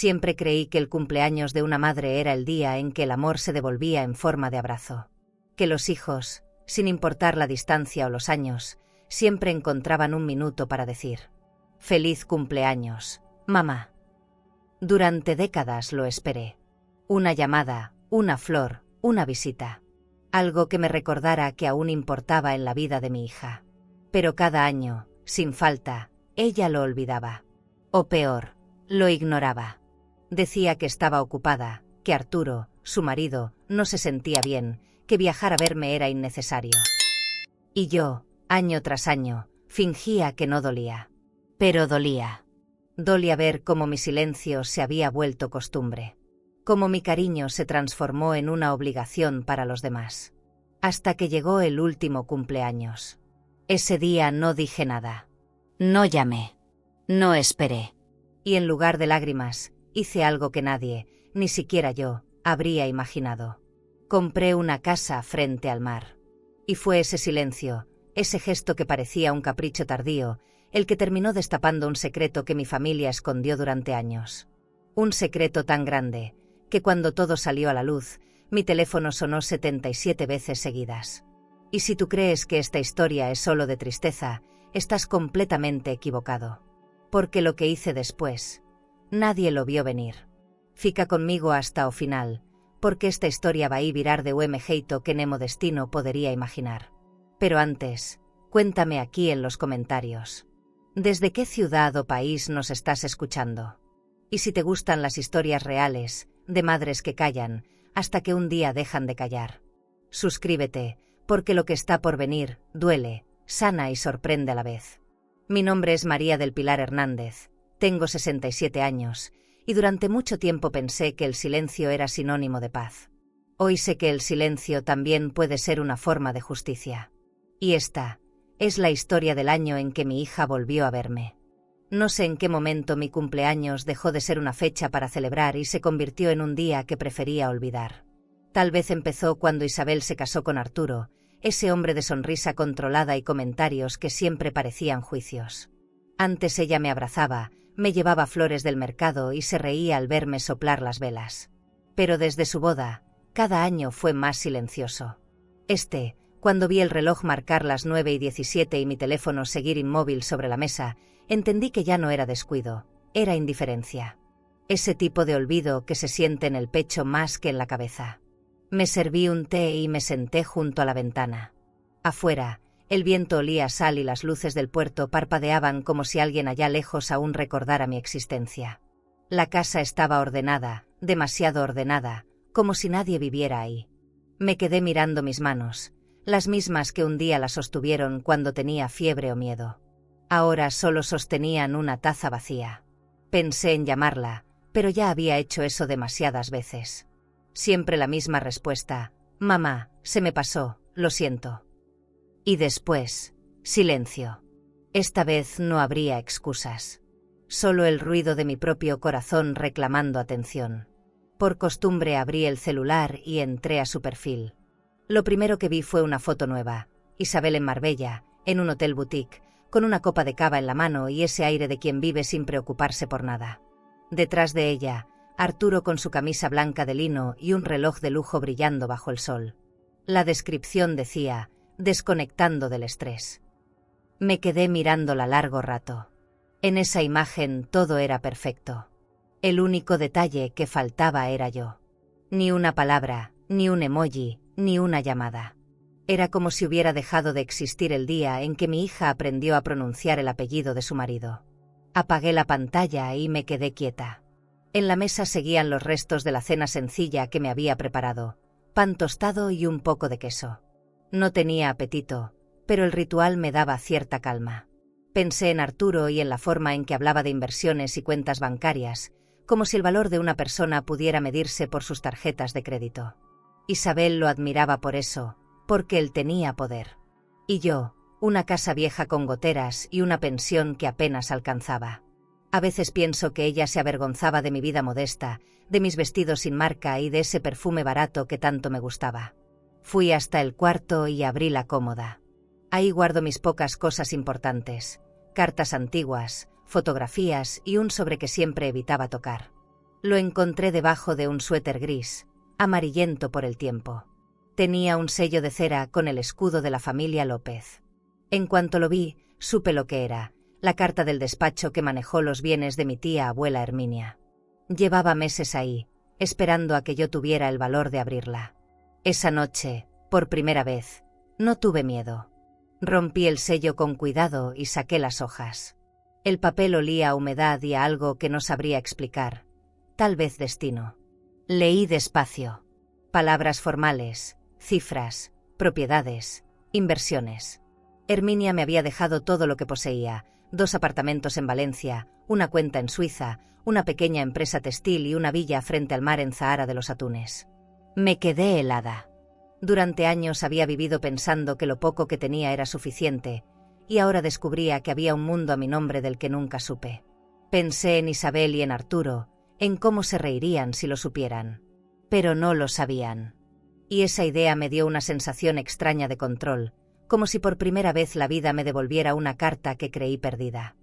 Siempre creí que el cumpleaños de una madre era el día en que el amor se devolvía en forma de abrazo. Que los hijos, sin importar la distancia o los años, siempre encontraban un minuto para decir: «Feliz cumpleaños, mamá». Durante décadas lo esperé. Una llamada, una flor, una visita. Algo que me recordara que aún importaba en la vida de mi hija. Pero cada año, sin falta, ella lo olvidaba. O peor, lo ignoraba. Decía que estaba ocupada, que Arturo, su marido, no se sentía bien, que viajar a verme era innecesario. Y yo, año tras año, fingía que no dolía. Pero dolía. Dolía ver cómo mi silencio se había vuelto costumbre. Cómo mi cariño se transformó en una obligación para los demás. Hasta que llegó el último cumpleaños. Ese día no dije nada. No llamé. No esperé. Y en lugar de lágrimas, hice algo que nadie, ni siquiera yo, habría imaginado. Compré una casa frente al mar. Y fue ese silencio, ese gesto que parecía un capricho tardío, el que terminó destapando un secreto que mi familia escondió durante años. Un secreto tan grande, que cuando todo salió a la luz, mi teléfono sonó 77 veces seguidas. Y si tú crees que esta historia es solo de tristeza, estás completamente equivocado. Porque lo que hice después, nadie lo vio venir. Fica conmigo hasta o final, porque esta historia va a virar de un jeito que nemo destino podría imaginar. Pero antes, cuéntame aquí en los comentarios. ¿Desde qué ciudad o país nos estás escuchando? Y si te gustan las historias reales, de madres que callan, hasta que un día dejan de callar. Suscríbete, porque lo que está por venir, duele, sana y sorprende a la vez. Mi nombre es María del Pilar Hernández, tengo 67 años, y durante mucho tiempo pensé que el silencio era sinónimo de paz. Hoy sé que el silencio también puede ser una forma de justicia. Y esta es la historia del año en que mi hija volvió a verme. No sé en qué momento mi cumpleaños dejó de ser una fecha para celebrar y se convirtió en un día que prefería olvidar. Tal vez empezó cuando Isabel se casó con Arturo, ese hombre de sonrisa controlada y comentarios que siempre parecían juicios. Antes ella me abrazaba, me llevaba flores del mercado y se reía al verme soplar las velas. Pero desde su boda, cada año fue más silencioso. Cuando vi el reloj marcar las 9:17 y mi teléfono seguir inmóvil sobre la mesa, entendí que ya no era descuido, era indiferencia. Ese tipo de olvido que se siente en el pecho más que en la cabeza. Me serví un té y me senté junto a la ventana. Afuera, el viento olía a sal y las luces del puerto parpadeaban como si alguien allá lejos aún recordara mi existencia. La casa estaba ordenada, demasiado ordenada, como si nadie viviera ahí. Me quedé mirando mis manos, las mismas que un día las sostuvieron cuando tenía fiebre o miedo. Ahora solo sostenían una taza vacía. Pensé en llamarla, pero ya había hecho eso demasiadas veces. Siempre la misma respuesta: «Mamá, se me pasó, lo siento». Y después, silencio. Esta vez no habría excusas. Solo el ruido de mi propio corazón reclamando atención. Por costumbre abrí el celular y entré a su perfil. Lo primero que vi fue una foto nueva, Isabel en Marbella, en un hotel boutique, con una copa de cava en la mano y ese aire de quien vive sin preocuparse por nada. Detrás de ella, Arturo con su camisa blanca de lino y un reloj de lujo brillando bajo el sol. La descripción decía: desconectando del estrés. Me quedé mirándola largo rato. En esa imagen todo era perfecto. El único detalle que faltaba era yo. Ni una palabra, ni un emoji, ni una llamada. Era como si hubiera dejado de existir el día en que mi hija aprendió a pronunciar el apellido de su marido. Apagué la pantalla y me quedé quieta. En la mesa seguían los restos de la cena sencilla que me había preparado: pan tostado y un poco de queso. No tenía apetito, pero el ritual me daba cierta calma. Pensé en Arturo y en la forma en que hablaba de inversiones y cuentas bancarias, como si el valor de una persona pudiera medirse por sus tarjetas de crédito. Isabel lo admiraba por eso, porque él tenía poder. Y yo, una casa vieja con goteras y una pensión que apenas alcanzaba. A veces pienso que ella se avergonzaba de mi vida modesta, de mis vestidos sin marca y de ese perfume barato que tanto me gustaba. Fui hasta el cuarto y abrí la cómoda. Ahí guardo mis pocas cosas importantes: cartas antiguas, fotografías y un sobre que siempre evitaba tocar. Lo encontré debajo de un suéter gris, amarillento por el tiempo. Tenía un sello de cera con el escudo de la familia López. En cuanto lo vi, supe lo que era, la carta del despacho que manejó los bienes de mi tía abuela Herminia. Llevaba meses ahí, esperando a que yo tuviera el valor de abrirla. Esa noche, por primera vez, no tuve miedo. Rompí el sello con cuidado y saqué las hojas. El papel olía a humedad y a algo que no sabría explicar. Tal vez destino. Leí despacio. Palabras formales, cifras, propiedades, inversiones. Herminia me había dejado todo lo que poseía: 2 apartamentos en Valencia, una cuenta en Suiza, una pequeña empresa textil y una villa frente al mar en Zahara de los Atunes. Me quedé helada. Durante años había vivido pensando que lo poco que tenía era suficiente, y ahora descubría que había un mundo a mi nombre del que nunca supe. Pensé en Isabel y en Arturo, en cómo se reirían si lo supieran. Pero no lo sabían. Y esa idea me dio una sensación extraña de control, como si por primera vez la vida me devolviera una carta que creí perdida.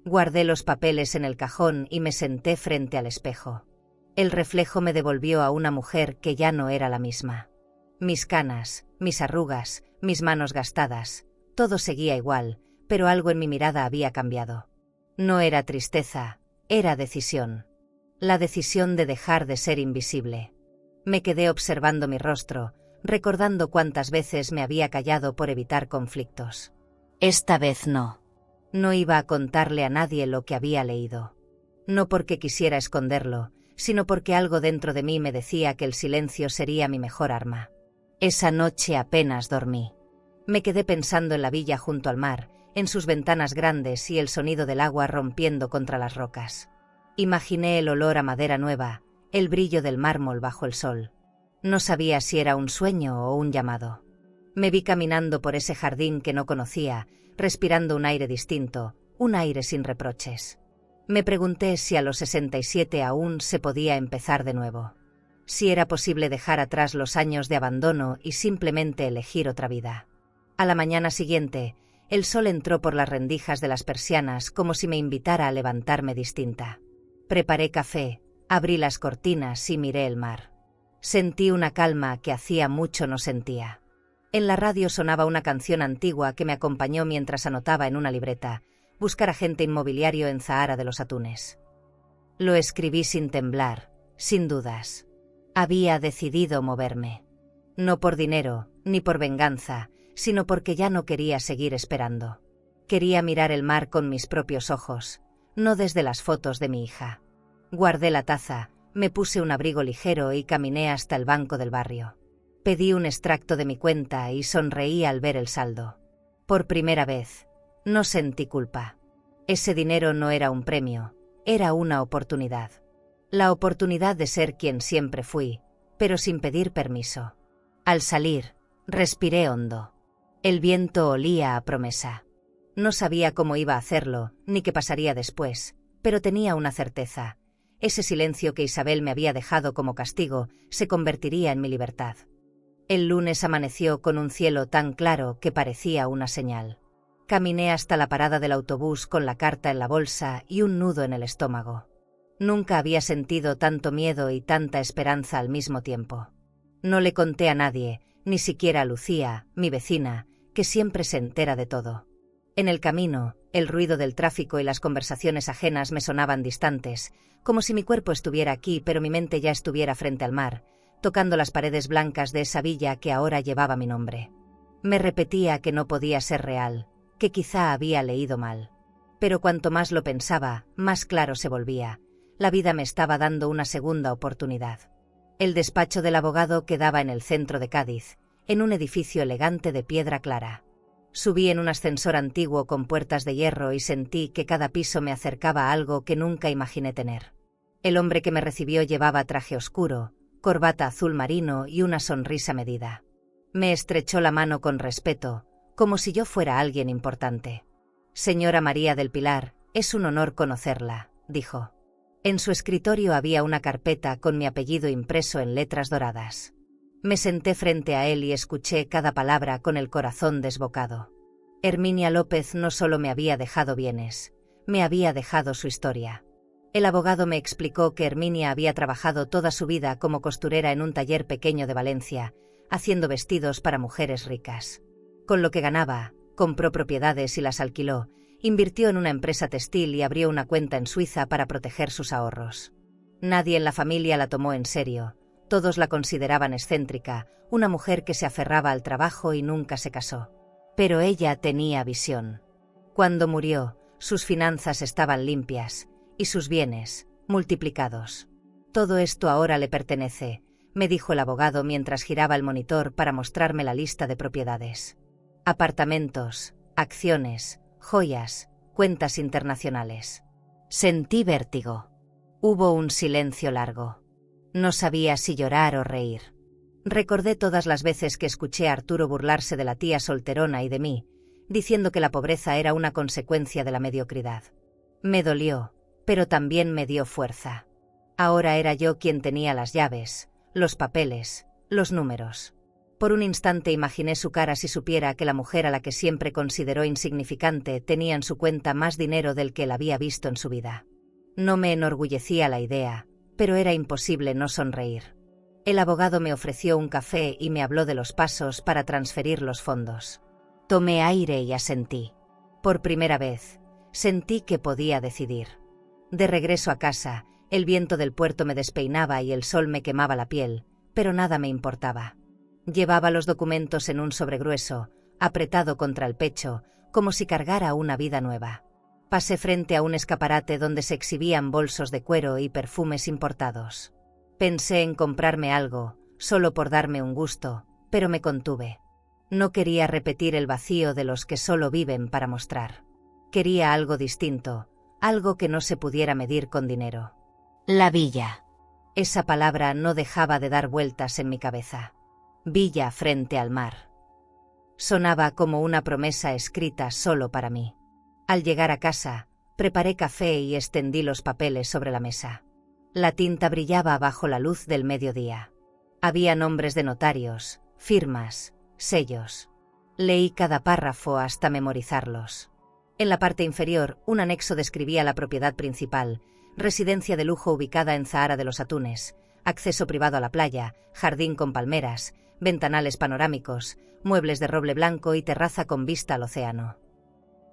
Guardé los papeles en el cajón y me senté frente al espejo. El reflejo me devolvió a una mujer que ya no era la misma. Mis canas, mis arrugas, mis manos gastadas, todo seguía igual, pero algo en mi mirada había cambiado. No era tristeza, era decisión. La decisión de dejar de ser invisible. Me quedé observando mi rostro, recordando cuántas veces me había callado por evitar conflictos. Esta vez no. No iba a contarle a nadie lo que había leído. No porque quisiera esconderlo, sino porque algo dentro de mí me decía que el silencio sería mi mejor arma. Esa noche apenas dormí. Me quedé pensando en la villa junto al mar, en sus ventanas grandes y el sonido del agua rompiendo contra las rocas. Imaginé el olor a madera nueva, el brillo del mármol bajo el sol. No sabía si era un sueño o un llamado. Me vi caminando por ese jardín que no conocía, respirando un aire distinto, un aire sin reproches. Me pregunté si a los 67 aún se podía empezar de nuevo. Si era posible dejar atrás los años de abandono y simplemente elegir otra vida. A la mañana siguiente, el sol entró por las rendijas de las persianas como si me invitara a levantarme distinta. Preparé café, abrí las cortinas y miré el mar. Sentí una calma que hacía mucho no sentía. En la radio sonaba una canción antigua que me acompañó mientras anotaba en una libreta: buscar agente inmobiliario en Zahara de los Atunes. Lo escribí sin temblar, sin dudas. Había decidido moverme. No por dinero, ni por venganza, sino porque ya no quería seguir esperando. Quería mirar el mar con mis propios ojos, no desde las fotos de mi hija. Guardé la taza, me puse un abrigo ligero y caminé hasta el banco del barrio. Pedí un extracto de mi cuenta y sonreí al ver el saldo. Por primera vez, no sentí culpa. Ese dinero no era un premio, era una oportunidad. La oportunidad de ser quien siempre fui, pero sin pedir permiso. Al salir, respiré hondo. El viento olía a promesa. No sabía cómo iba a hacerlo, ni qué pasaría después, pero tenía una certeza. Ese silencio que Isabel me había dejado como castigo se convertiría en mi libertad. El lunes amaneció con un cielo tan claro que parecía una señal. Caminé hasta la parada del autobús con la carta en la bolsa y un nudo en el estómago. Nunca había sentido tanto miedo y tanta esperanza al mismo tiempo. No le conté a nadie, ni siquiera a Lucía, mi vecina, que siempre se entera de todo. En el camino, el ruido del tráfico y las conversaciones ajenas me sonaban distantes, como si mi cuerpo estuviera aquí pero mi mente ya estuviera frente al mar, tocando las paredes blancas de esa villa que ahora llevaba mi nombre. Me repetía que no podía ser real, que quizá había leído mal. Pero cuanto más lo pensaba, más claro se volvía. La vida me estaba dando una segunda oportunidad. El despacho del abogado quedaba en el centro de Cádiz, en un edificio elegante de piedra clara. Subí en un ascensor antiguo con puertas de hierro y sentí que cada piso me acercaba a algo que nunca imaginé tener. El hombre que me recibió llevaba traje oscuro, corbata azul marino y una sonrisa medida. Me estrechó la mano con respeto, como si yo fuera alguien importante. «Señora María del Pilar, es un honor conocerla», dijo. En su escritorio había una carpeta con mi apellido impreso en letras doradas. Me senté frente a él y escuché cada palabra con el corazón desbocado. Herminia López no solo me había dejado bienes, me había dejado su historia. El abogado me explicó que Herminia había trabajado toda su vida como costurera en un taller pequeño de Valencia, haciendo vestidos para mujeres ricas. Con lo que ganaba, compró propiedades y las alquiló, invirtió en una empresa textil y abrió una cuenta en Suiza para proteger sus ahorros. Nadie en la familia la tomó en serio, todos la consideraban excéntrica, una mujer que se aferraba al trabajo y nunca se casó. Pero ella tenía visión. Cuando murió, sus finanzas estaban limpias, y sus bienes, multiplicados. Todo esto ahora le pertenece, me dijo el abogado mientras giraba el monitor para mostrarme la lista de propiedades. Apartamentos, acciones, joyas, cuentas internacionales. Sentí vértigo. Hubo un silencio largo. No sabía si llorar o reír. Recordé todas las veces que escuché a Arturo burlarse de la tía solterona y de mí, diciendo que la pobreza era una consecuencia de la mediocridad. Me dolió, pero también me dio fuerza. Ahora era yo quien tenía las llaves, los papeles, los números. Por un instante imaginé su cara si supiera que la mujer a la que siempre consideró insignificante tenía en su cuenta más dinero del que él había visto en su vida. No me enorgullecía la idea, pero era imposible no sonreír. El abogado me ofreció un café y me habló de los pasos para transferir los fondos. Tomé aire y asentí. Por primera vez, sentí que podía decidir. De regreso a casa, el viento del puerto me despeinaba y el sol me quemaba la piel, pero nada me importaba. Llevaba los documentos en un sobre grueso, apretado contra el pecho, como si cargara una vida nueva. Pasé frente a un escaparate donde se exhibían bolsos de cuero y perfumes importados. Pensé en comprarme algo, solo por darme un gusto, pero me contuve. No quería repetir el vacío de los que solo viven para mostrar. Quería algo distinto, algo que no se pudiera medir con dinero. La villa. Esa palabra no dejaba de dar vueltas en mi cabeza. Villa frente al mar. Sonaba como una promesa escrita solo para mí. Al llegar a casa, preparé café y extendí los papeles sobre la mesa. La tinta brillaba bajo la luz del mediodía. Había nombres de notarios, firmas, sellos. Leí cada párrafo hasta memorizarlos. En la parte inferior, un anexo describía la propiedad principal, residencia de lujo ubicada en Zahara de los Atunes, acceso privado a la playa, jardín con palmeras, ventanales panorámicos, muebles de roble blanco y terraza con vista al océano.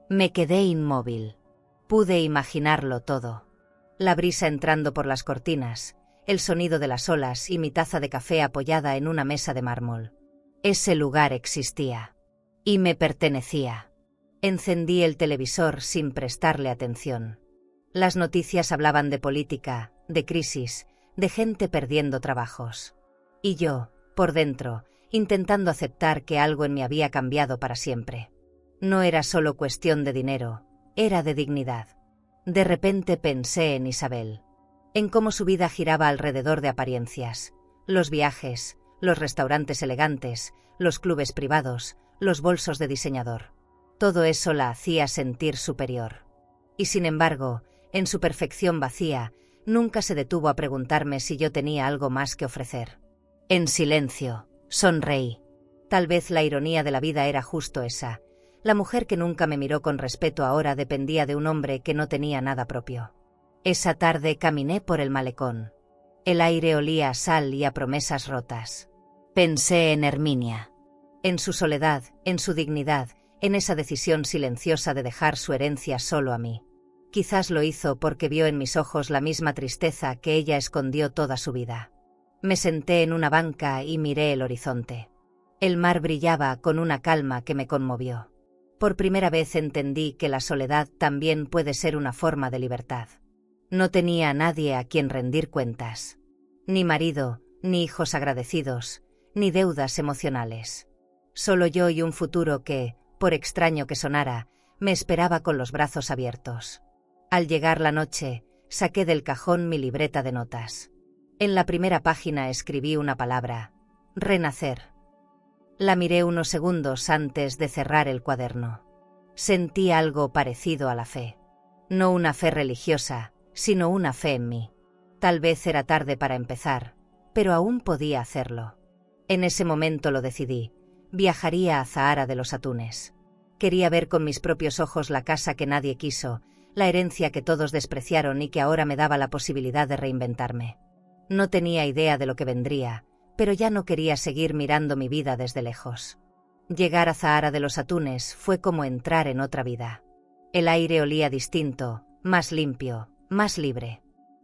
Me quedé inmóvil. Pude imaginarlo todo. La brisa entrando por las cortinas, el sonido de las olas y mi taza de café apoyada en una mesa de mármol. Ese lugar existía. Y me pertenecía. Encendí el televisor sin prestarle atención. Las noticias hablaban de política, de crisis, de gente perdiendo trabajos. Y yo, por dentro, intentando aceptar que algo en mí había cambiado para siempre. No era solo cuestión de dinero, era de dignidad. De repente pensé en Isabel, en cómo su vida giraba alrededor de apariencias, los viajes, los restaurantes elegantes, los clubes privados, los bolsos de diseñador. Todo eso la hacía sentir superior. Y sin embargo, en su perfección vacía, nunca se detuvo a preguntarme si yo tenía algo más que ofrecer. En silencio, sonreí. Tal vez la ironía de la vida era justo esa. La mujer que nunca me miró con respeto ahora dependía de un hombre que no tenía nada propio. Esa tarde caminé por el malecón. El aire olía a sal y a promesas rotas. Pensé en Herminia. En su soledad, en su dignidad, en esa decisión silenciosa de dejar su herencia solo a mí. Quizás lo hizo porque vio en mis ojos la misma tristeza que ella escondió toda su vida. Me senté en una banca y miré el horizonte. El mar brillaba con una calma que me conmovió. Por primera vez entendí que la soledad también puede ser una forma de libertad. No tenía a nadie a quien rendir cuentas. Ni marido, ni hijos agradecidos, ni deudas emocionales. Solo yo y un futuro que, por extraño que sonara, me esperaba con los brazos abiertos. Al llegar la noche, saqué del cajón mi libreta de notas. En la primera página escribí una palabra: renacer. La miré unos segundos antes de cerrar el cuaderno. Sentí algo parecido a la fe. No una fe religiosa, sino una fe en mí. Tal vez era tarde para empezar, pero aún podía hacerlo. En ese momento lo decidí. Viajaría a Zahara de los Atunes. Quería ver con mis propios ojos la casa que nadie quiso, la herencia que todos despreciaron y que ahora me daba la posibilidad de reinventarme. No tenía idea de lo que vendría, pero ya no quería seguir mirando mi vida desde lejos. Llegar a Zahara de los Atunes fue como entrar en otra vida. El aire olía distinto, más limpio, más libre.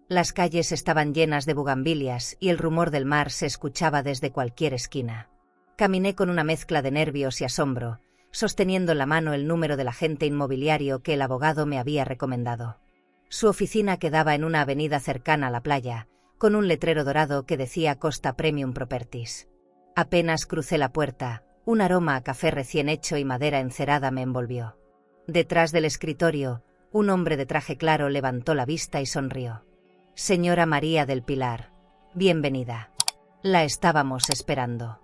Las calles estaban llenas de bugambilias y el rumor del mar se escuchaba desde cualquier esquina. Caminé con una mezcla de nervios y asombro, sosteniendo en la mano el número del agente inmobiliario que el abogado me había recomendado. Su oficina quedaba en una avenida cercana a la playa, con un letrero dorado que decía Costa Premium Properties. Apenas crucé la puerta, un aroma a café recién hecho y madera encerada me envolvió. Detrás del escritorio, un hombre de traje claro levantó la vista y sonrió. Señora María del Pilar, bienvenida. La estábamos esperando.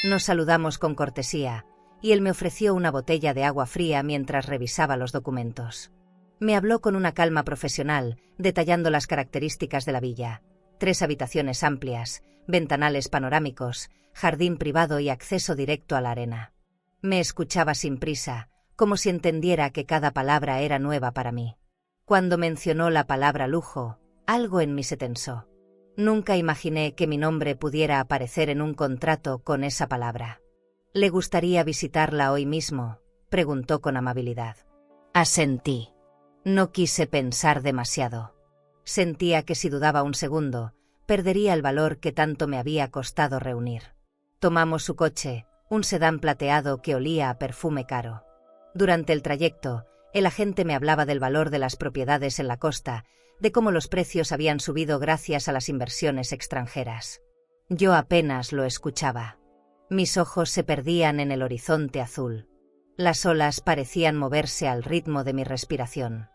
Nos saludamos con cortesía, y él me ofreció una botella de agua fría mientras revisaba los documentos. Me habló con una calma profesional, detallando las características de la villa: 3 habitaciones amplias, ventanales panorámicos, jardín privado y acceso directo a la arena. Me escuchaba sin prisa, como si entendiera que cada palabra era nueva para mí. Cuando mencionó la palabra lujo, algo en mí se tensó. Nunca imaginé que mi nombre pudiera aparecer en un contrato con esa palabra. ¿Le gustaría visitarla hoy mismo?, preguntó con amabilidad. Asentí. No quise pensar demasiado. Sentía que si dudaba un segundo, perdería el valor que tanto me había costado reunir. Tomamos su coche, un sedán plateado que olía a perfume caro. Durante el trayecto, el agente me hablaba del valor de las propiedades en la costa, de cómo los precios habían subido gracias a las inversiones extranjeras. Yo apenas lo escuchaba. Mis ojos se perdían en el horizonte azul. Las olas parecían moverse al ritmo de mi respiración.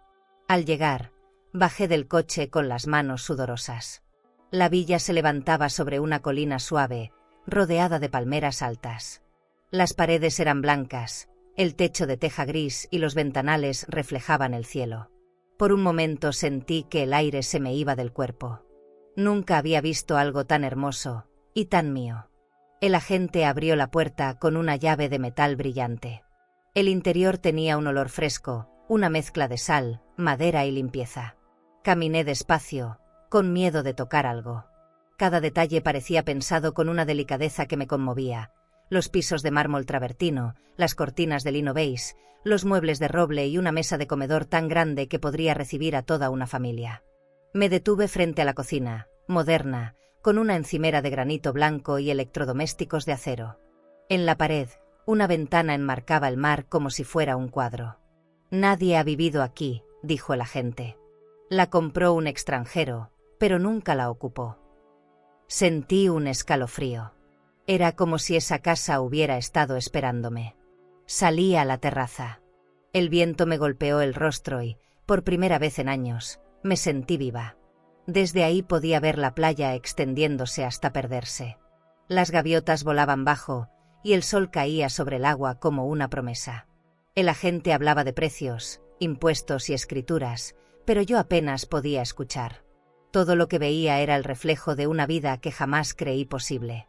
Al llegar, bajé del coche con las manos sudorosas. La villa se levantaba sobre una colina suave, rodeada de palmeras altas. Las paredes eran blancas, el techo de teja gris y los ventanales reflejaban el cielo. Por un momento sentí que el aire se me iba del cuerpo. Nunca había visto algo tan hermoso, y tan mío. El agente abrió la puerta con una llave de metal brillante. El interior tenía un olor fresco, una mezcla de sal, madera y limpieza. Caminé despacio, con miedo de tocar algo. Cada detalle parecía pensado con una delicadeza que me conmovía. Los pisos de mármol travertino, las cortinas de lino beige, los muebles de roble y una mesa de comedor tan grande que podría recibir a toda una familia. Me detuve frente a la cocina, moderna, con una encimera de granito blanco y electrodomésticos de acero. En la pared, una ventana enmarcaba el mar como si fuera un cuadro. Nadie ha vivido aquí, dijo el agente. La compró un extranjero, pero nunca la ocupó. Sentí un escalofrío. Era como si esa casa hubiera estado esperándome. Salí a la terraza. El viento me golpeó el rostro y, por primera vez en años, me sentí viva. Desde ahí podía ver la playa extendiéndose hasta perderse. Las gaviotas volaban bajo, y el sol caía sobre el agua como una promesa. El agente hablaba de precios, impuestos y escrituras, pero yo apenas podía escuchar. Todo lo que veía era el reflejo de una vida que jamás creí posible.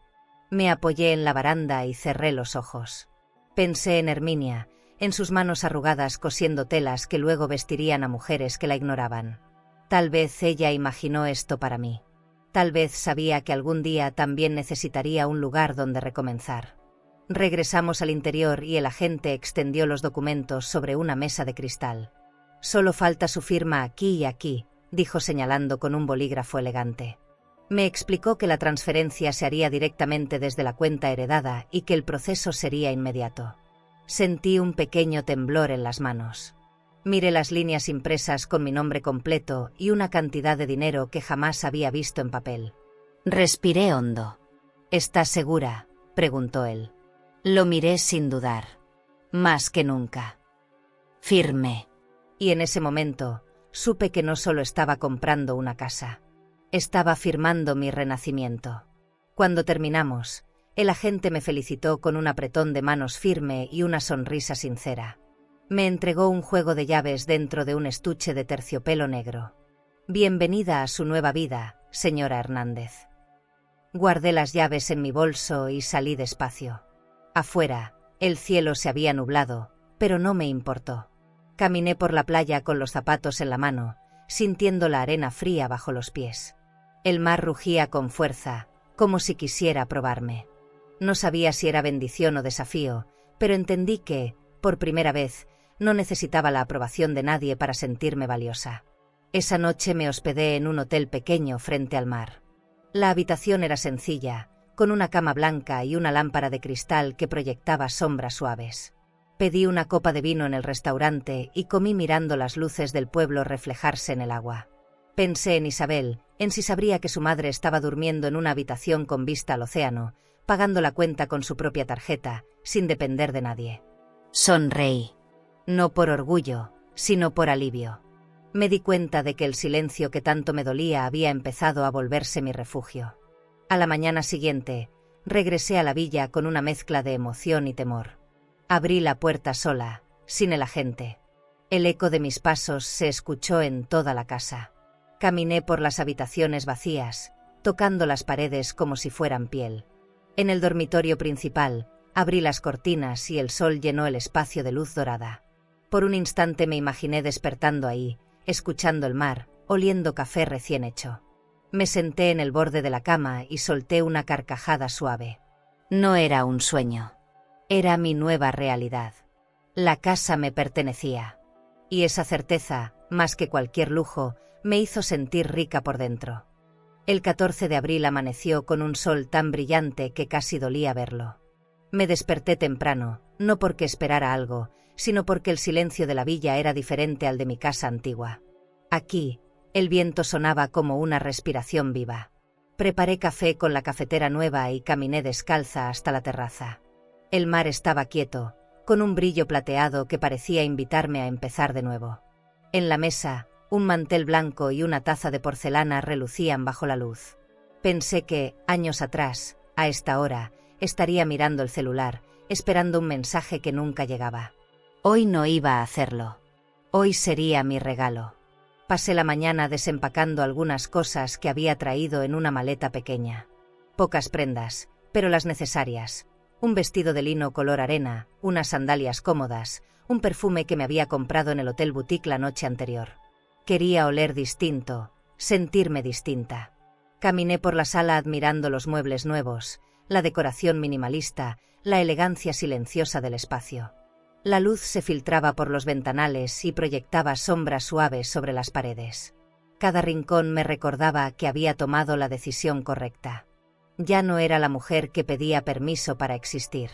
Me apoyé en la baranda y cerré los ojos. Pensé en Herminia, en sus manos arrugadas cosiendo telas que luego vestirían a mujeres que la ignoraban. Tal vez ella imaginó esto para mí. Tal vez sabía que algún día también necesitaría un lugar donde recomenzar. Regresamos al interior y el agente extendió los documentos sobre una mesa de cristal. Solo falta su firma aquí y aquí, dijo señalando con un bolígrafo elegante. Me explicó que la transferencia se haría directamente desde la cuenta heredada y que el proceso sería inmediato. Sentí un pequeño temblor en las manos. Miré las líneas impresas con mi nombre completo y una cantidad de dinero que jamás había visto en papel. Respiré hondo. ¿Estás segura?, preguntó él. Lo miré sin dudar. Más que nunca. Firmé. Y en ese momento, supe que no solo estaba comprando una casa. Estaba firmando mi renacimiento. Cuando terminamos, el agente me felicitó con un apretón de manos firme y una sonrisa sincera. Me entregó un juego de llaves dentro de un estuche de terciopelo negro. Bienvenida a su nueva vida, señora Hernández. Guardé las llaves en mi bolso y salí despacio. Afuera, el cielo se había nublado, pero no me importó. Caminé por la playa con los zapatos en la mano, sintiendo la arena fría bajo los pies. El mar rugía con fuerza, como si quisiera probarme. No sabía si era bendición o desafío, pero entendí que, por primera vez, no necesitaba la aprobación de nadie para sentirme valiosa. Esa noche me hospedé en un hotel pequeño frente al mar. La habitación era sencilla, con una cama blanca y una lámpara de cristal que proyectaba sombras suaves. Pedí una copa de vino en el restaurante y comí mirando las luces del pueblo reflejarse en el agua. Pensé en Isabel, en si sabría que su madre estaba durmiendo en una habitación con vista al océano, pagando la cuenta con su propia tarjeta, sin depender de nadie. Sonreí. No por orgullo, sino por alivio. Me di cuenta de que el silencio que tanto me dolía había empezado a volverse mi refugio. A la mañana siguiente, regresé a la villa con una mezcla de emoción y temor. Abrí la puerta sola, sin el agente. El eco de mis pasos se escuchó en toda la casa. Caminé por las habitaciones vacías, tocando las paredes como si fueran piel. En el dormitorio principal, abrí las cortinas y el sol llenó el espacio de luz dorada. Por un instante me imaginé despertando ahí, escuchando el mar, oliendo café recién hecho. Me senté en el borde de la cama y solté una carcajada suave. No era un sueño. Era mi nueva realidad. La casa me pertenecía. Y esa certeza, más que cualquier lujo, me hizo sentir rica por dentro. El 14 de abril amaneció con un sol tan brillante que casi dolía verlo. Me desperté temprano, no porque esperara algo, sino porque el silencio de la villa era diferente al de mi casa antigua. Aquí, el viento sonaba como una respiración viva. Preparé café con la cafetera nueva y caminé descalza hasta la terraza. El mar estaba quieto, con un brillo plateado que parecía invitarme a empezar de nuevo. En la mesa, un mantel blanco y una taza de porcelana relucían bajo la luz. Pensé que, años atrás, a esta hora, estaría mirando el celular, esperando un mensaje que nunca llegaba. Hoy no iba a hacerlo. Hoy sería mi regalo. Pasé la mañana desempacando algunas cosas que había traído en una maleta pequeña. Pocas prendas, pero las necesarias. Un vestido de lino color arena, unas sandalias cómodas, un perfume que me había comprado en el Hotel Boutique la noche anterior. Quería oler distinto, sentirme distinta. Caminé por la sala admirando los muebles nuevos, la decoración minimalista, la elegancia silenciosa del espacio. La luz se filtraba por los ventanales y proyectaba sombras suaves sobre las paredes. Cada rincón me recordaba que había tomado la decisión correcta. Ya no era la mujer que pedía permiso para existir.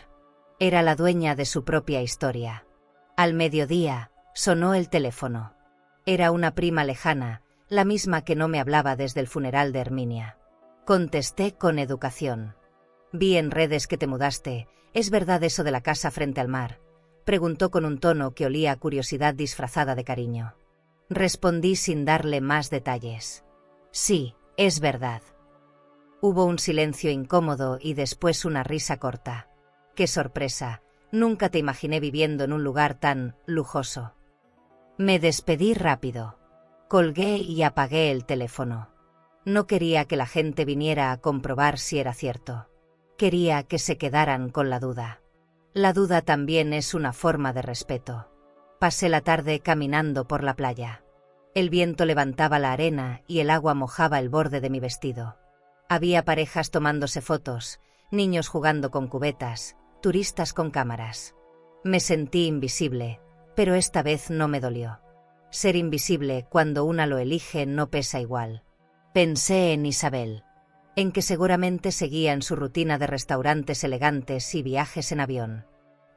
Era la dueña de su propia historia. Al mediodía, sonó el teléfono. Era una prima lejana, la misma que no me hablaba desde el funeral de Herminia. Contesté con educación. Vi en redes que te mudaste, ¿es verdad eso de la casa frente al mar? Preguntó con un tono que olía a curiosidad disfrazada de cariño. Respondí sin darle más detalles. Sí, es verdad. Hubo un silencio incómodo y después una risa corta. ¡Qué sorpresa! Nunca te imaginé viviendo en un lugar tan lujoso. Me despedí rápido. Colgué y apagué el teléfono. No quería que la gente viniera a comprobar si era cierto. Quería que se quedaran con la duda. La duda también es una forma de respeto. Pasé la tarde caminando por la playa. El viento levantaba la arena y el agua mojaba el borde de mi vestido. Había parejas tomándose fotos, niños jugando con cubetas, turistas con cámaras. Me sentí invisible, pero esta vez no me dolió. Ser invisible cuando una lo elige no pesa igual. Pensé en Isabel, en que seguramente seguía en su rutina de restaurantes elegantes y viajes en avión,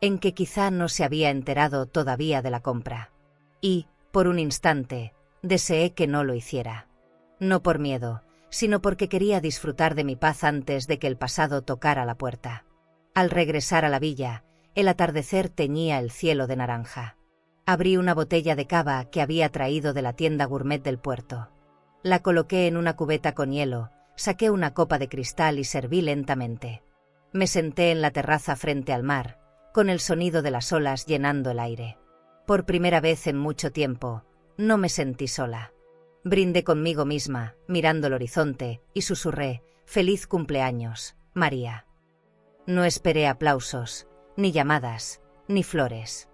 en que quizá no se había enterado todavía de la compra. Y, por un instante, deseé que no lo hiciera. No por miedo, sino porque quería disfrutar de mi paz antes de que el pasado tocara la puerta. Al regresar a la villa, el atardecer teñía el cielo de naranja. Abrí una botella de cava que había traído de la tienda gourmet del puerto. La coloqué en una cubeta con hielo, saqué una copa de cristal y serví lentamente. Me senté en la terraza frente al mar, con el sonido de las olas llenando el aire. Por primera vez en mucho tiempo, no me sentí sola. Brindé conmigo misma, mirando el horizonte, y susurré, «Feliz cumpleaños, María». No esperé aplausos, ni llamadas, ni flores.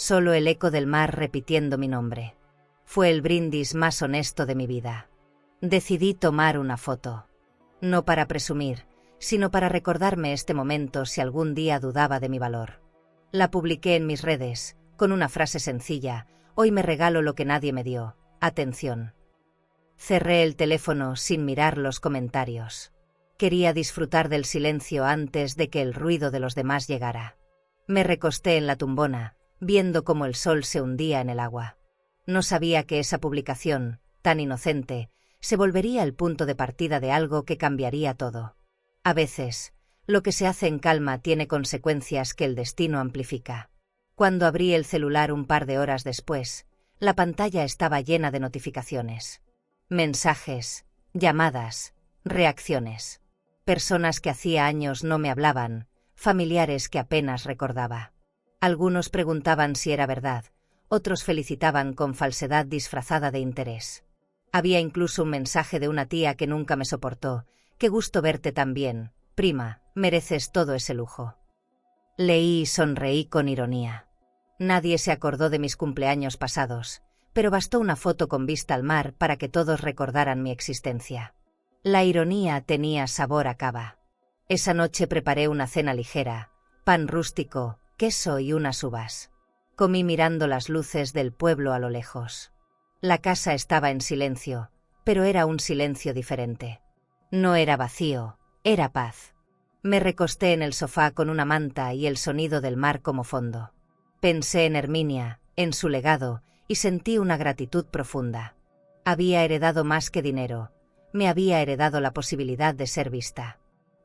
Solo el eco del mar repitiendo mi nombre. Fue el brindis más honesto de mi vida. Decidí tomar una foto. No para presumir, sino para recordarme este momento si algún día dudaba de mi valor. La publiqué en mis redes, con una frase sencilla: hoy me regalo lo que nadie me dio, atención. Cerré el teléfono sin mirar los comentarios. Quería disfrutar del silencio antes de que el ruido de los demás llegara. Me recosté en la tumbona, viendo cómo el sol se hundía en el agua. No sabía que esa publicación, tan inocente, se volvería el punto de partida de algo que cambiaría todo. A veces, lo que se hace en calma tiene consecuencias que el destino amplifica. Cuando abrí el celular un par de horas después, la pantalla estaba llena de notificaciones. Mensajes, llamadas, reacciones. Personas que hacía años no me hablaban, familiares que apenas recordaba. Algunos preguntaban si era verdad, otros felicitaban con falsedad disfrazada de interés. Había incluso un mensaje de una tía que nunca me soportó: qué gusto verte tan bien, prima, mereces todo ese lujo. Leí y sonreí con ironía. Nadie se acordó de mis cumpleaños pasados, pero bastó una foto con vista al mar para que todos recordaran mi existencia. La ironía tenía sabor a cava. Esa noche preparé una cena ligera: pan rústico, queso y unas uvas. Comí mirando las luces del pueblo a lo lejos. La casa estaba en silencio, pero era un silencio diferente. No era vacío, era paz. Me recosté en el sofá con una manta y el sonido del mar como fondo. Pensé en Herminia, en su legado, y sentí una gratitud profunda. Había heredado más que dinero, me había heredado la posibilidad de ser vista.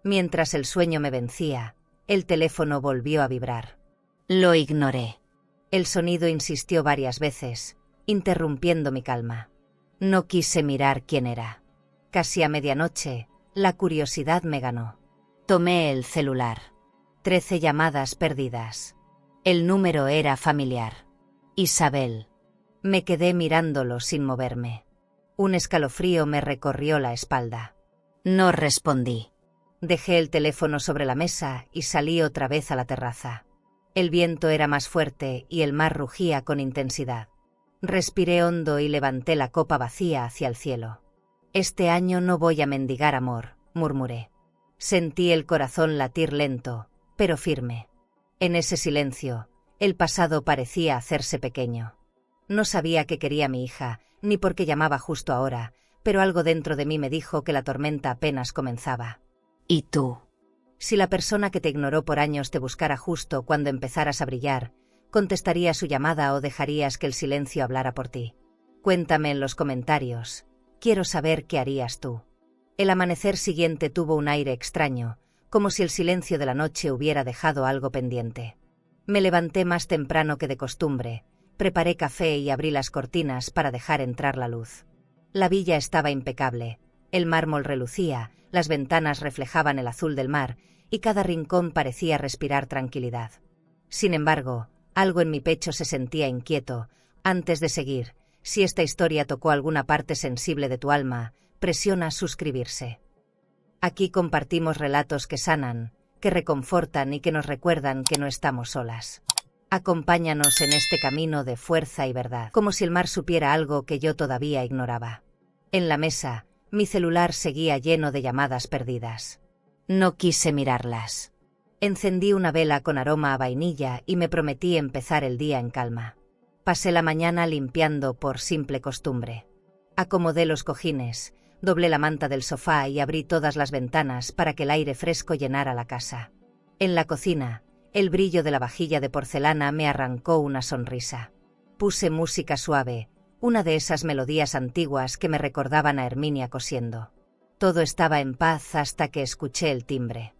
Mientras el sueño me vencía, el teléfono volvió a vibrar. Lo ignoré. El sonido insistió varias veces, interrumpiendo mi calma. No quise mirar quién era. Casi a medianoche, la curiosidad me ganó. Tomé el celular. 13 llamadas perdidas. El número era familiar. Isabel. Me quedé mirándolo sin moverme. Un escalofrío me recorrió la espalda. No respondí. Dejé el teléfono sobre la mesa y salí otra vez a la terraza. El viento era más fuerte y el mar rugía con intensidad. Respiré hondo y levanté la copa vacía hacia el cielo. Este año no voy a mendigar amor, murmuré. Sentí el corazón latir lento, pero firme. En ese silencio, el pasado parecía hacerse pequeño. No sabía qué quería mi hija, ni por qué llamaba justo ahora, pero algo dentro de mí me dijo que la tormenta apenas comenzaba. ¿Y tú? Si la persona que te ignoró por años te buscara justo cuando empezaras a brillar, ¿contestarías su llamada o dejarías que el silencio hablara por ti? Cuéntame en los comentarios. Quiero saber qué harías tú. El amanecer siguiente tuvo un aire extraño, como si el silencio de la noche hubiera dejado algo pendiente. Me levanté más temprano que de costumbre, preparé café y abrí las cortinas para dejar entrar la luz. La villa estaba impecable, el mármol relucía, las ventanas reflejaban el azul del mar y cada rincón parecía respirar tranquilidad. Sin embargo, algo en mi pecho se sentía inquieto. Antes de seguir, si esta historia tocó alguna parte sensible de tu alma, presiona suscribirse. Aquí compartimos relatos que sanan, que reconfortan y que nos recuerdan que no estamos solas. Acompáñanos en este camino de fuerza y verdad, como si el mar supiera algo que yo todavía ignoraba. En la mesa, mi celular seguía lleno de llamadas perdidas. No quise mirarlas. Encendí una vela con aroma a vainilla y me prometí empezar el día en calma. Pasé la mañana limpiando por simple costumbre. Acomodé los cojines, doblé la manta del sofá y abrí todas las ventanas para que el aire fresco llenara la casa. En la cocina, el brillo de la vajilla de porcelana me arrancó una sonrisa. Puse música suave, una de esas melodías antiguas que me recordaban a Herminia cosiendo. Todo estaba en paz hasta que escuché el timbre.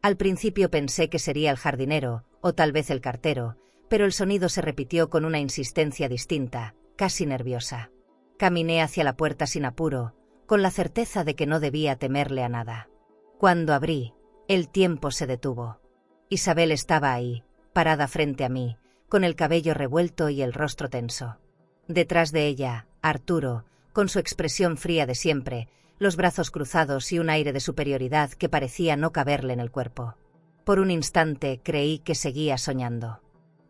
Al principio pensé que sería el jardinero, o tal vez el cartero, pero el sonido se repitió con una insistencia distinta, casi nerviosa. Caminé hacia la puerta sin apuro, con la certeza de que no debía temerle a nada. Cuando abrí, el tiempo se detuvo. Isabel estaba ahí, parada frente a mí, con el cabello revuelto y el rostro tenso. Detrás de ella, Arturo, con su expresión fría de siempre, los brazos cruzados y un aire de superioridad que parecía no caberle en el cuerpo. Por un instante creí que seguía soñando.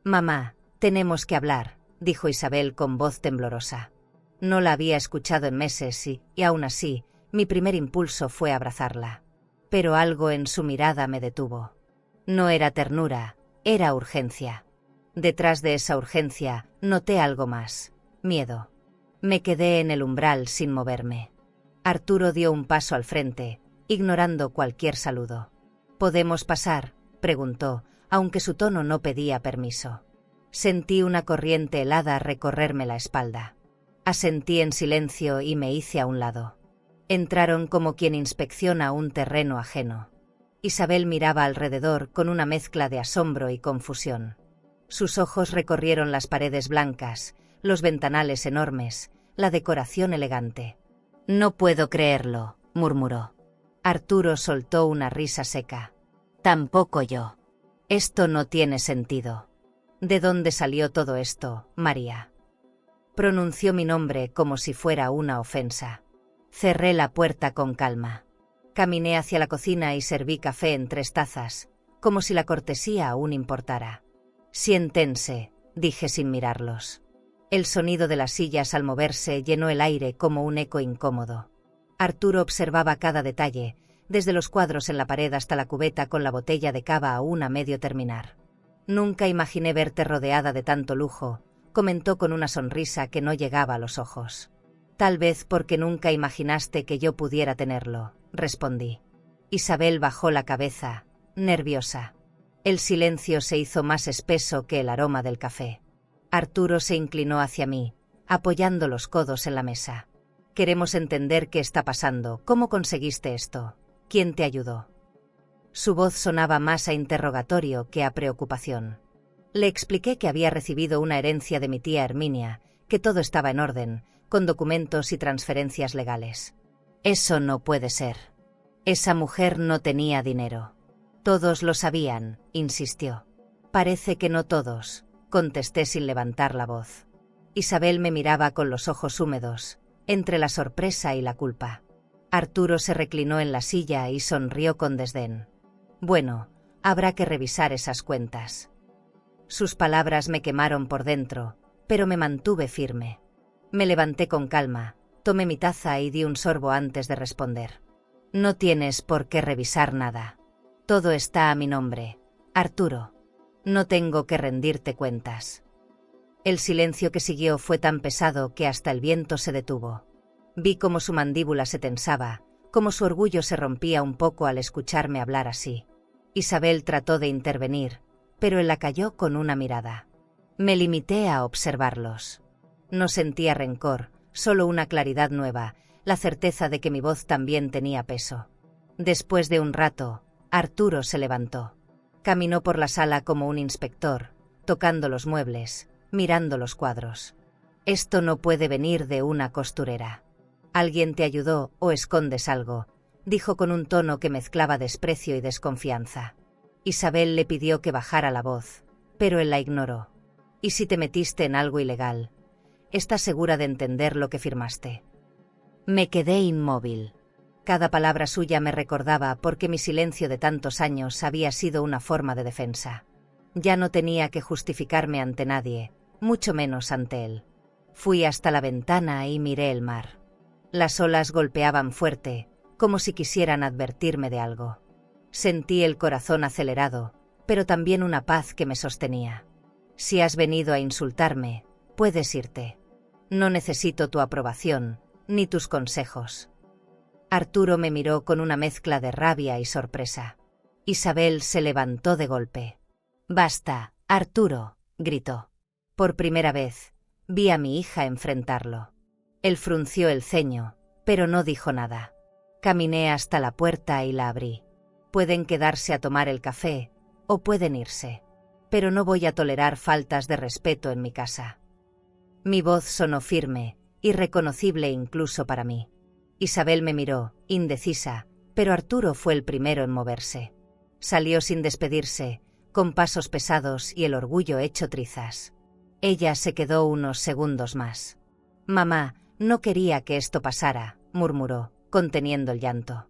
«Mamá, Tenemos que hablar, dijo Isabel con voz temblorosa. No la había escuchado en meses y aún así, mi primer impulso fue abrazarla. Pero algo en su mirada me detuvo. No era ternura, era urgencia. Detrás de esa urgencia, noté algo más: miedo. Me quedé en el umbral sin moverme. Arturo dio un paso al frente, ignorando cualquier saludo. ¿Podemos pasar?, preguntó, aunque su tono no pedía permiso. Sentí una corriente helada recorrerme la espalda. Asentí en silencio y me hice a un lado. Entraron como quien inspecciona un terreno ajeno. Isabel miraba alrededor con una mezcla de asombro y confusión. Sus ojos recorrieron las paredes blancas, los ventanales enormes, la decoración elegante. «No puedo creerlo», murmuró. Arturo soltó una risa seca. «Tampoco yo. Esto no tiene sentido. ¿De dónde salió todo esto, María?». Pronunció mi nombre como si fuera una ofensa. Cerré la puerta con calma. Caminé hacia la cocina y serví café en 3 tazas, como si la cortesía aún importara. «Siéntense», dije sin mirarlos. El sonido de las sillas al moverse llenó el aire como un eco incómodo. Arturo observaba cada detalle, desde los cuadros en la pared hasta la cubeta con la botella de cava aún a medio terminar. «Nunca imaginé verte rodeada de tanto lujo», comentó con una sonrisa que no llegaba a los ojos. «Tal vez porque nunca imaginaste que yo pudiera tenerlo», respondí. Isabel bajó la cabeza, nerviosa. El silencio se hizo más espeso que el aroma del café. Arturo se inclinó hacia mí, apoyando los codos en la mesa. «Queremos entender qué está pasando. ¿Cómo conseguiste esto? ¿Quién te ayudó?». Su voz sonaba más a interrogatorio que a preocupación. Le expliqué que había recibido una herencia de mi tía Herminia, que todo estaba en orden, con documentos y transferencias legales. «Eso no puede ser. Esa mujer no tenía dinero». «Todos lo sabían», insistió. «Parece que no todos», contesté sin levantar la voz. Isabel me miraba con los ojos húmedos, entre la sorpresa y la culpa. Arturo se reclinó en la silla y sonrió con desdén. «Bueno, habrá que revisar esas cuentas». Sus palabras me quemaron por dentro, pero me mantuve firme. Me levanté con calma, tomé mi taza y di un sorbo antes de responder. «No tienes por qué revisar nada. Todo está a mi nombre, Arturo. No tengo que rendirte cuentas». El silencio que siguió fue tan pesado que hasta el viento se detuvo. Vi cómo su mandíbula se tensaba, cómo su orgullo se rompía un poco al escucharme hablar así. Isabel trató de intervenir, pero él la calló con una mirada. Me limité a observarlos. No sentía rencor, solo una claridad nueva, la certeza de que mi voz también tenía peso. Después de un rato, Arturo se levantó. Caminó por la sala como un inspector, tocando los muebles, mirando los cuadros. «Esto no puede venir de una costurera. Alguien te ayudó o escondes algo», dijo con un tono que mezclaba desprecio y desconfianza. Isabel le pidió que bajara la voz, pero él la ignoró. «¿Y si te metiste en algo ilegal? ¿Estás segura de entender lo que firmaste?». Me quedé inmóvil. Cada palabra suya me recordaba porque mi silencio de tantos años había sido una forma de defensa. Ya no tenía que justificarme ante nadie, mucho menos ante él. Fui hasta la ventana y miré el mar. Las olas golpeaban fuerte, como si quisieran advertirme de algo. Sentí el corazón acelerado, pero también una paz que me sostenía. «Si has venido a insultarme, puedes irte. No necesito tu aprobación, ni tus consejos». Arturo me miró con una mezcla de rabia y sorpresa. Isabel se levantó de golpe. «Basta, Arturo», gritó. Por primera vez, vi a mi hija enfrentarlo. Él frunció el ceño, pero no dijo nada. Caminé hasta la puerta y la abrí. «Pueden quedarse a tomar el café, o pueden irse. Pero no voy a tolerar faltas de respeto en mi casa». Mi voz sonó firme, irreconocible incluso para mí. Isabel me miró, indecisa, pero Arturo fue el primero en moverse. Salió sin despedirse, con pasos pesados y el orgullo hecho trizas. Ella se quedó unos segundos más. «Mamá, no quería que esto pasara», murmuró, conteniendo el llanto.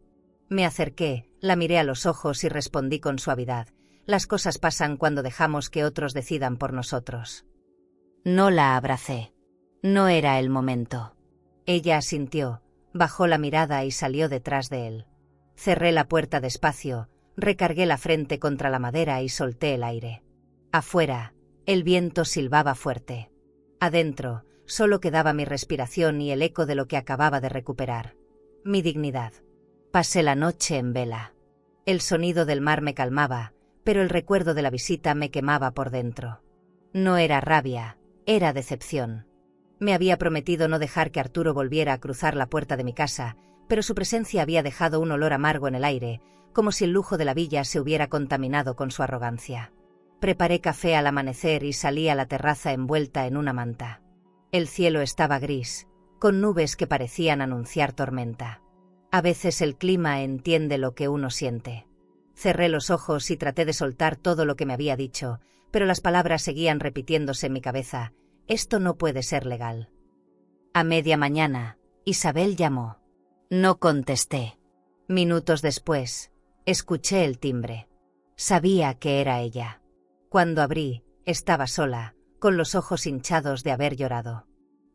Me acerqué, la miré a los ojos y respondí con suavidad: «Las cosas pasan cuando dejamos que otros decidan por nosotros». No la abracé. No era el momento. Ella asintió, bajó la mirada y salió detrás de él. Cerré la puerta despacio, recargué la frente contra la madera y solté el aire. Afuera, el viento silbaba fuerte. Adentro, solo quedaba mi respiración y el eco de lo que acababa de recuperar. Mi dignidad. Pasé la noche en vela. El sonido del mar me calmaba, pero el recuerdo de la visita me quemaba por dentro. No era rabia, era decepción. Me había prometido no dejar que Arturo volviera a cruzar la puerta de mi casa, pero su presencia había dejado un olor amargo en el aire, como si el lujo de la villa se hubiera contaminado con su arrogancia. Preparé café al amanecer y salí a la terraza envuelta en una manta. El cielo estaba gris, con nubes que parecían anunciar tormenta. A veces el clima entiende lo que uno siente. Cerré los ojos y traté de soltar todo lo que me había dicho, pero las palabras seguían repitiéndose en mi cabeza. Esto no puede ser legal. A media mañana, Isabel llamó. No contesté. Minutos después, escuché el timbre. Sabía que era ella. Cuando abrí, estaba sola, con los ojos hinchados de haber llorado.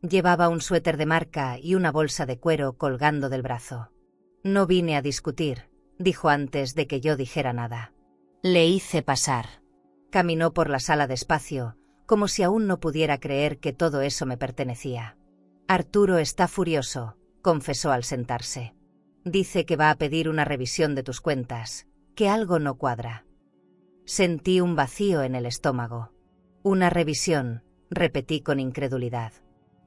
Llevaba un suéter de marca y una bolsa de cuero colgando del brazo. No vine a discutir, dijo antes de que yo dijera nada. Le hice pasar. Caminó por la sala despacio, como si aún no pudiera creer que todo eso me pertenecía. Arturo está furioso, confesó al sentarse. Dice que va a pedir una revisión de tus cuentas, que algo no cuadra. Sentí un vacío en el estómago. Una revisión, repetí con incredulidad.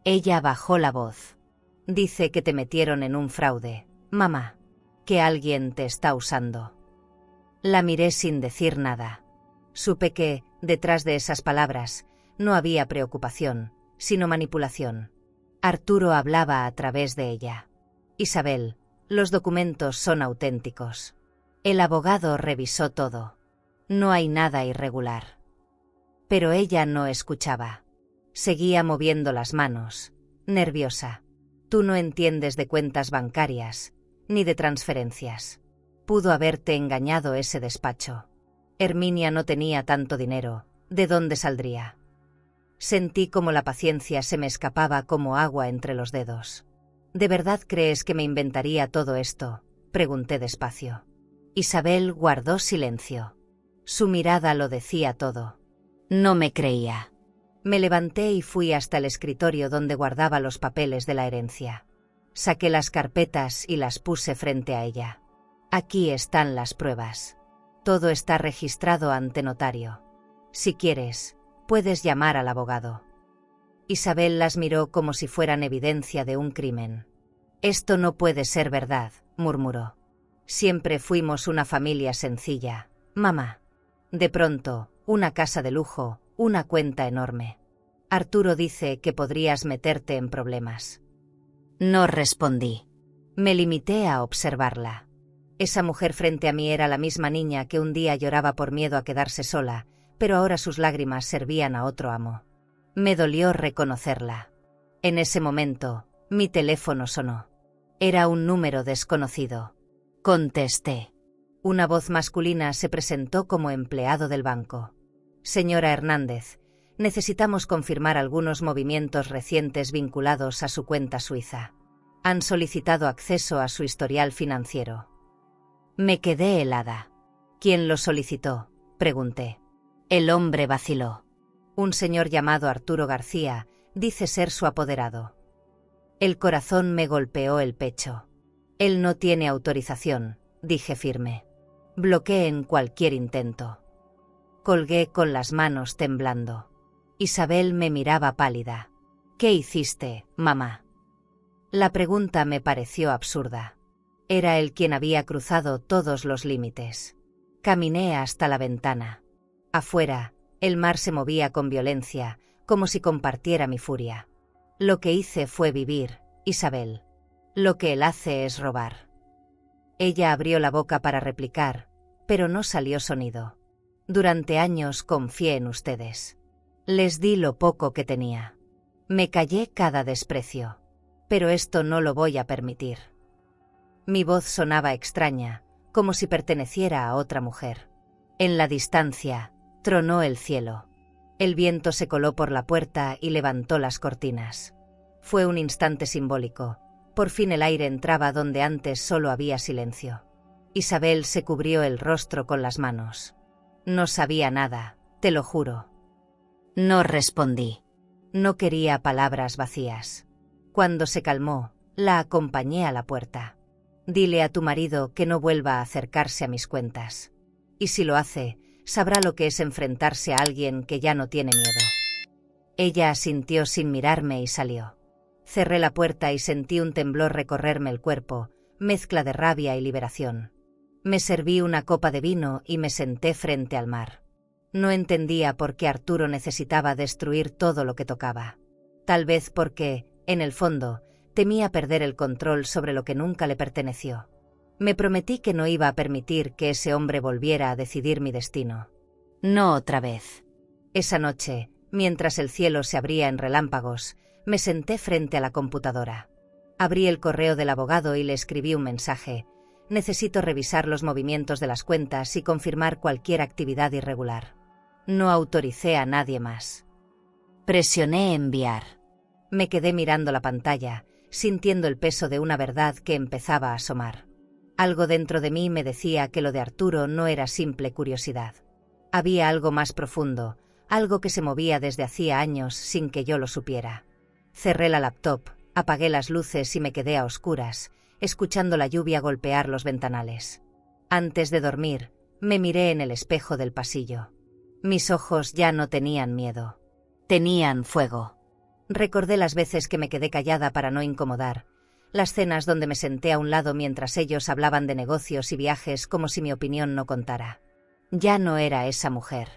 Ella bajó la voz. Dice que te metieron en un fraude, mamá, que alguien te está usando. La miré sin decir nada. Supe que, detrás de esas palabras, no había preocupación, sino manipulación. Arturo hablaba a través de ella. Isabel, los documentos son auténticos. El abogado revisó todo. No hay nada irregular. Pero ella no escuchaba. Seguía moviendo las manos, nerviosa. Tú no entiendes de cuentas bancarias, ni de transferencias. Pudo haberte engañado ese despacho. Herminia no tenía tanto dinero, ¿de dónde saldría? Sentí como la paciencia se me escapaba como agua entre los dedos. ¿De verdad crees que me inventaría todo esto?, pregunté despacio. Isabel guardó silencio. Su mirada lo decía todo. No me creía. Me levanté y fui hasta el escritorio donde guardaba los papeles de la herencia. Saqué las carpetas y las puse frente a ella. Aquí están las pruebas. Todo está registrado ante notario. Si quieres, puedes llamar al abogado. Isabel las miró como si fueran evidencia de un crimen. Esto no puede ser verdad, murmuró. Siempre fuimos una familia sencilla, mamá. De pronto, una casa de lujo, una cuenta enorme. Arturo dice que podrías meterte en problemas. No respondí. Me limité a observarla. Esa mujer frente a mí era la misma niña que un día lloraba por miedo a quedarse sola, pero ahora sus lágrimas servían a otro amo. Me dolió reconocerla. En ese momento, mi teléfono sonó. Era un número desconocido. Contesté. Una voz masculina se presentó como empleado del banco. Señora Hernández, necesitamos confirmar algunos movimientos recientes vinculados a su cuenta suiza. Han solicitado acceso a su historial financiero. Me quedé helada. ¿Quién lo solicitó?, pregunté. El hombre vaciló. Un señor llamado Arturo García, dice ser su apoderado. El corazón me golpeó el pecho. Él no tiene autorización, dije firme. Bloqueé en cualquier intento. Colgué con las manos temblando. Isabel me miraba pálida. ¿Qué hiciste, mamá? La pregunta me pareció absurda. Era él quien había cruzado todos los límites. Caminé hasta la ventana. Afuera, el mar se movía con violencia, como si compartiera mi furia. Lo que hice fue vivir, Isabel. Lo que él hace es robar. Ella abrió la boca para replicar, pero no salió sonido. Durante años confié en ustedes. Les di lo poco que tenía. Me callé cada desprecio. Pero esto no lo voy a permitir. Mi voz sonaba extraña, como si perteneciera a otra mujer. En la distancia, tronó el cielo. El viento se coló por la puerta y levantó las cortinas. Fue un instante simbólico. Por fin el aire entraba donde antes solo había silencio. Isabel se cubrió el rostro con las manos. No sabía nada, te lo juro. No respondí. No quería palabras vacías. Cuando se calmó, la acompañé a la puerta. Dile a tu marido que no vuelva a acercarse a mis cuentas. Y si lo hace, sabrá lo que es enfrentarse a alguien que ya no tiene miedo. Ella asintió sin mirarme y salió. Cerré la puerta y sentí un temblor recorrerme el cuerpo, mezcla de rabia y liberación. Me serví una copa de vino y me senté frente al mar. No entendía por qué Arturo necesitaba destruir todo lo que tocaba. Tal vez porque, en el fondo, temía perder el control sobre lo que nunca le perteneció. Me prometí que no iba a permitir que ese hombre volviera a decidir mi destino. No otra vez. Esa noche, mientras el cielo se abría en relámpagos, me senté frente a la computadora. Abrí el correo del abogado y le escribí un mensaje. Necesito revisar los movimientos de las cuentas y confirmar cualquier actividad irregular. No autoricé a nadie más. Presioné enviar. Me quedé mirando la pantalla, sintiendo el peso de una verdad que empezaba a asomar. Algo dentro de mí me decía que lo de Arturo no era simple curiosidad. Había algo más profundo, algo que se movía desde hacía años sin que yo lo supiera. Cerré la laptop, apagué las luces y me quedé a oscuras, escuchando la lluvia golpear los ventanales. Antes de dormir, me miré en el espejo del pasillo. Mis ojos ya no tenían miedo. Tenían fuego. Recordé las veces que me quedé callada para no incomodar, las cenas donde me senté a un lado mientras ellos hablaban de negocios y viajes como si mi opinión no contara. Ya no era esa mujer.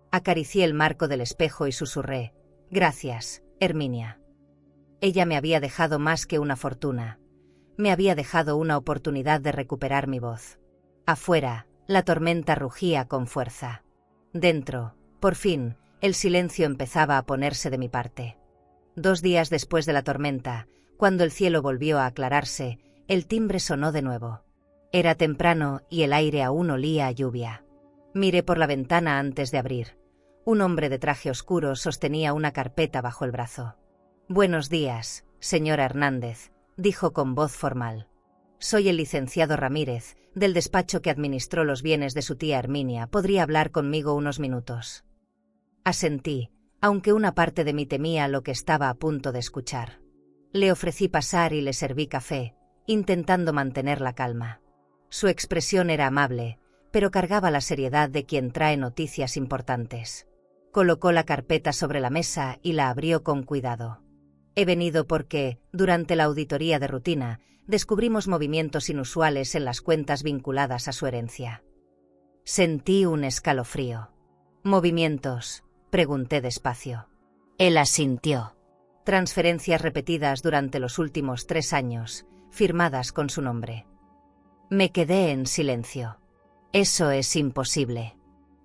Acaricié el marco del espejo y susurré: «Gracias, Herminia». Ella me había dejado más que una fortuna. Me había dejado una oportunidad de recuperar mi voz. Afuera, la tormenta rugía con fuerza. Dentro, por fin, el silencio empezaba a ponerse de mi parte. 2 días después de la tormenta, cuando el cielo volvió a aclararse, el timbre sonó de nuevo. Era temprano y el aire aún olía a lluvia. Miré por la ventana antes de abrir. Un hombre de traje oscuro sostenía una carpeta bajo el brazo. «Buenos días, señora Hernández», dijo con voz formal. «Soy el licenciado Ramírez, del despacho que administró los bienes de su tía Herminia. ¿Podría hablar conmigo unos minutos?». Asentí, aunque una parte de mí temía lo que estaba a punto de escuchar. Le ofrecí pasar y le serví café, intentando mantener la calma. Su expresión era amable, pero cargaba la seriedad de quien trae noticias importantes. Colocó la carpeta sobre la mesa y la abrió con cuidado. «He venido porque, durante la auditoría de rutina, descubrimos movimientos inusuales en las cuentas vinculadas a su herencia». Sentí un escalofrío. «¿Movimientos?», pregunté despacio. Él asintió. «Transferencias repetidas durante los últimos 3 años, firmadas con su nombre». Me quedé en silencio. «Eso es imposible.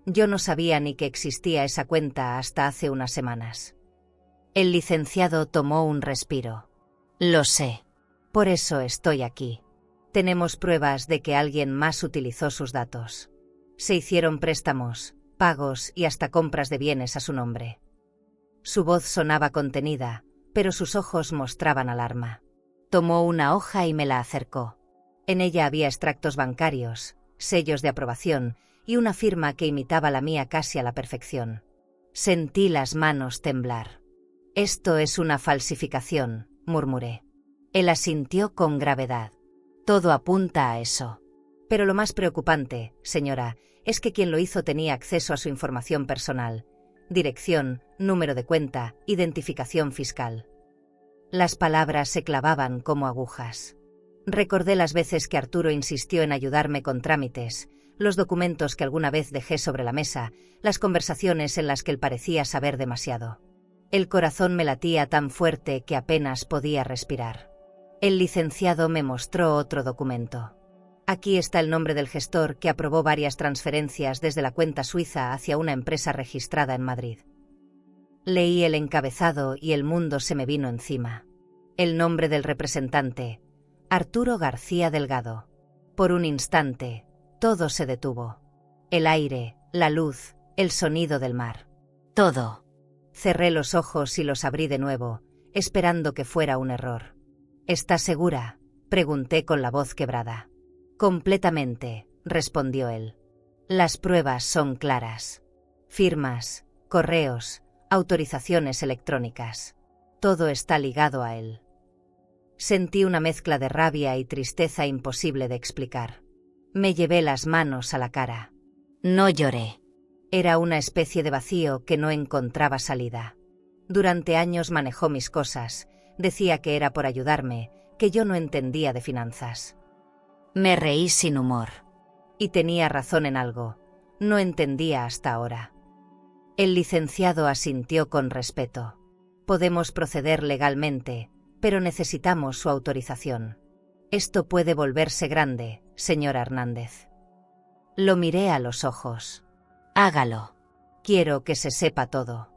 Yo no sabía ni que existía esa cuenta hasta hace unas semanas». El licenciado tomó un respiro. «Lo sé. Por eso estoy aquí. Tenemos pruebas de que alguien más utilizó sus datos. Se hicieron préstamos, pagos y hasta compras de bienes a su nombre». Su voz sonaba contenida, pero sus ojos mostraban alarma. Tomó una hoja y me la acercó. En ella había extractos bancarios, sellos de aprobación y una firma que imitaba la mía casi a la perfección. Sentí las manos temblar. «Esto es una falsificación», murmuré. Él asintió con gravedad. «Todo apunta a eso. Pero lo más preocupante, señora, es que quien lo hizo tenía acceso a su información personal: dirección, número de cuenta, identificación fiscal». Las palabras se clavaban como agujas. Recordé las veces que Arturo insistió en ayudarme con trámites, los documentos que alguna vez dejé sobre la mesa, las conversaciones en las que él parecía saber demasiado. El corazón me latía tan fuerte que apenas podía respirar. El licenciado me mostró otro documento. «Aquí está el nombre del gestor que aprobó varias transferencias desde la cuenta suiza hacia una empresa registrada en Madrid». Leí el encabezado y el mundo se me vino encima. El nombre del representante: Arturo García Delgado. Por un instante, todo se detuvo. El aire, la luz, el sonido del mar. Todo. Cerré los ojos y los abrí de nuevo, esperando que fuera un error. ¿Estás segura?, pregunté con la voz quebrada. Completamente, respondió él. Las pruebas son claras. Firmas, correos, autorizaciones electrónicas. Todo está ligado a él. Sentí una mezcla de rabia y tristeza imposible de explicar. Me llevé las manos a la cara. No lloré. Era una especie de vacío que no encontraba salida. Durante años manejó mis cosas, decía que era por ayudarme, que yo no entendía de finanzas. Me reí sin humor. Y tenía razón en algo. No entendía hasta ahora. El licenciado asintió con respeto. Podemos proceder legalmente, pero necesitamos su autorización. Esto puede volverse grande, señor Hernández. Lo miré a los ojos. Hágalo. Quiero que se sepa todo.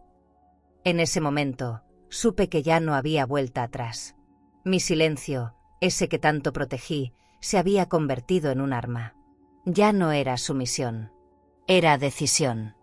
En ese momento, supe que ya no había vuelta atrás. Mi silencio, ese que tanto protegí, se había convertido en un arma. Ya no era sumisión. Era decisión.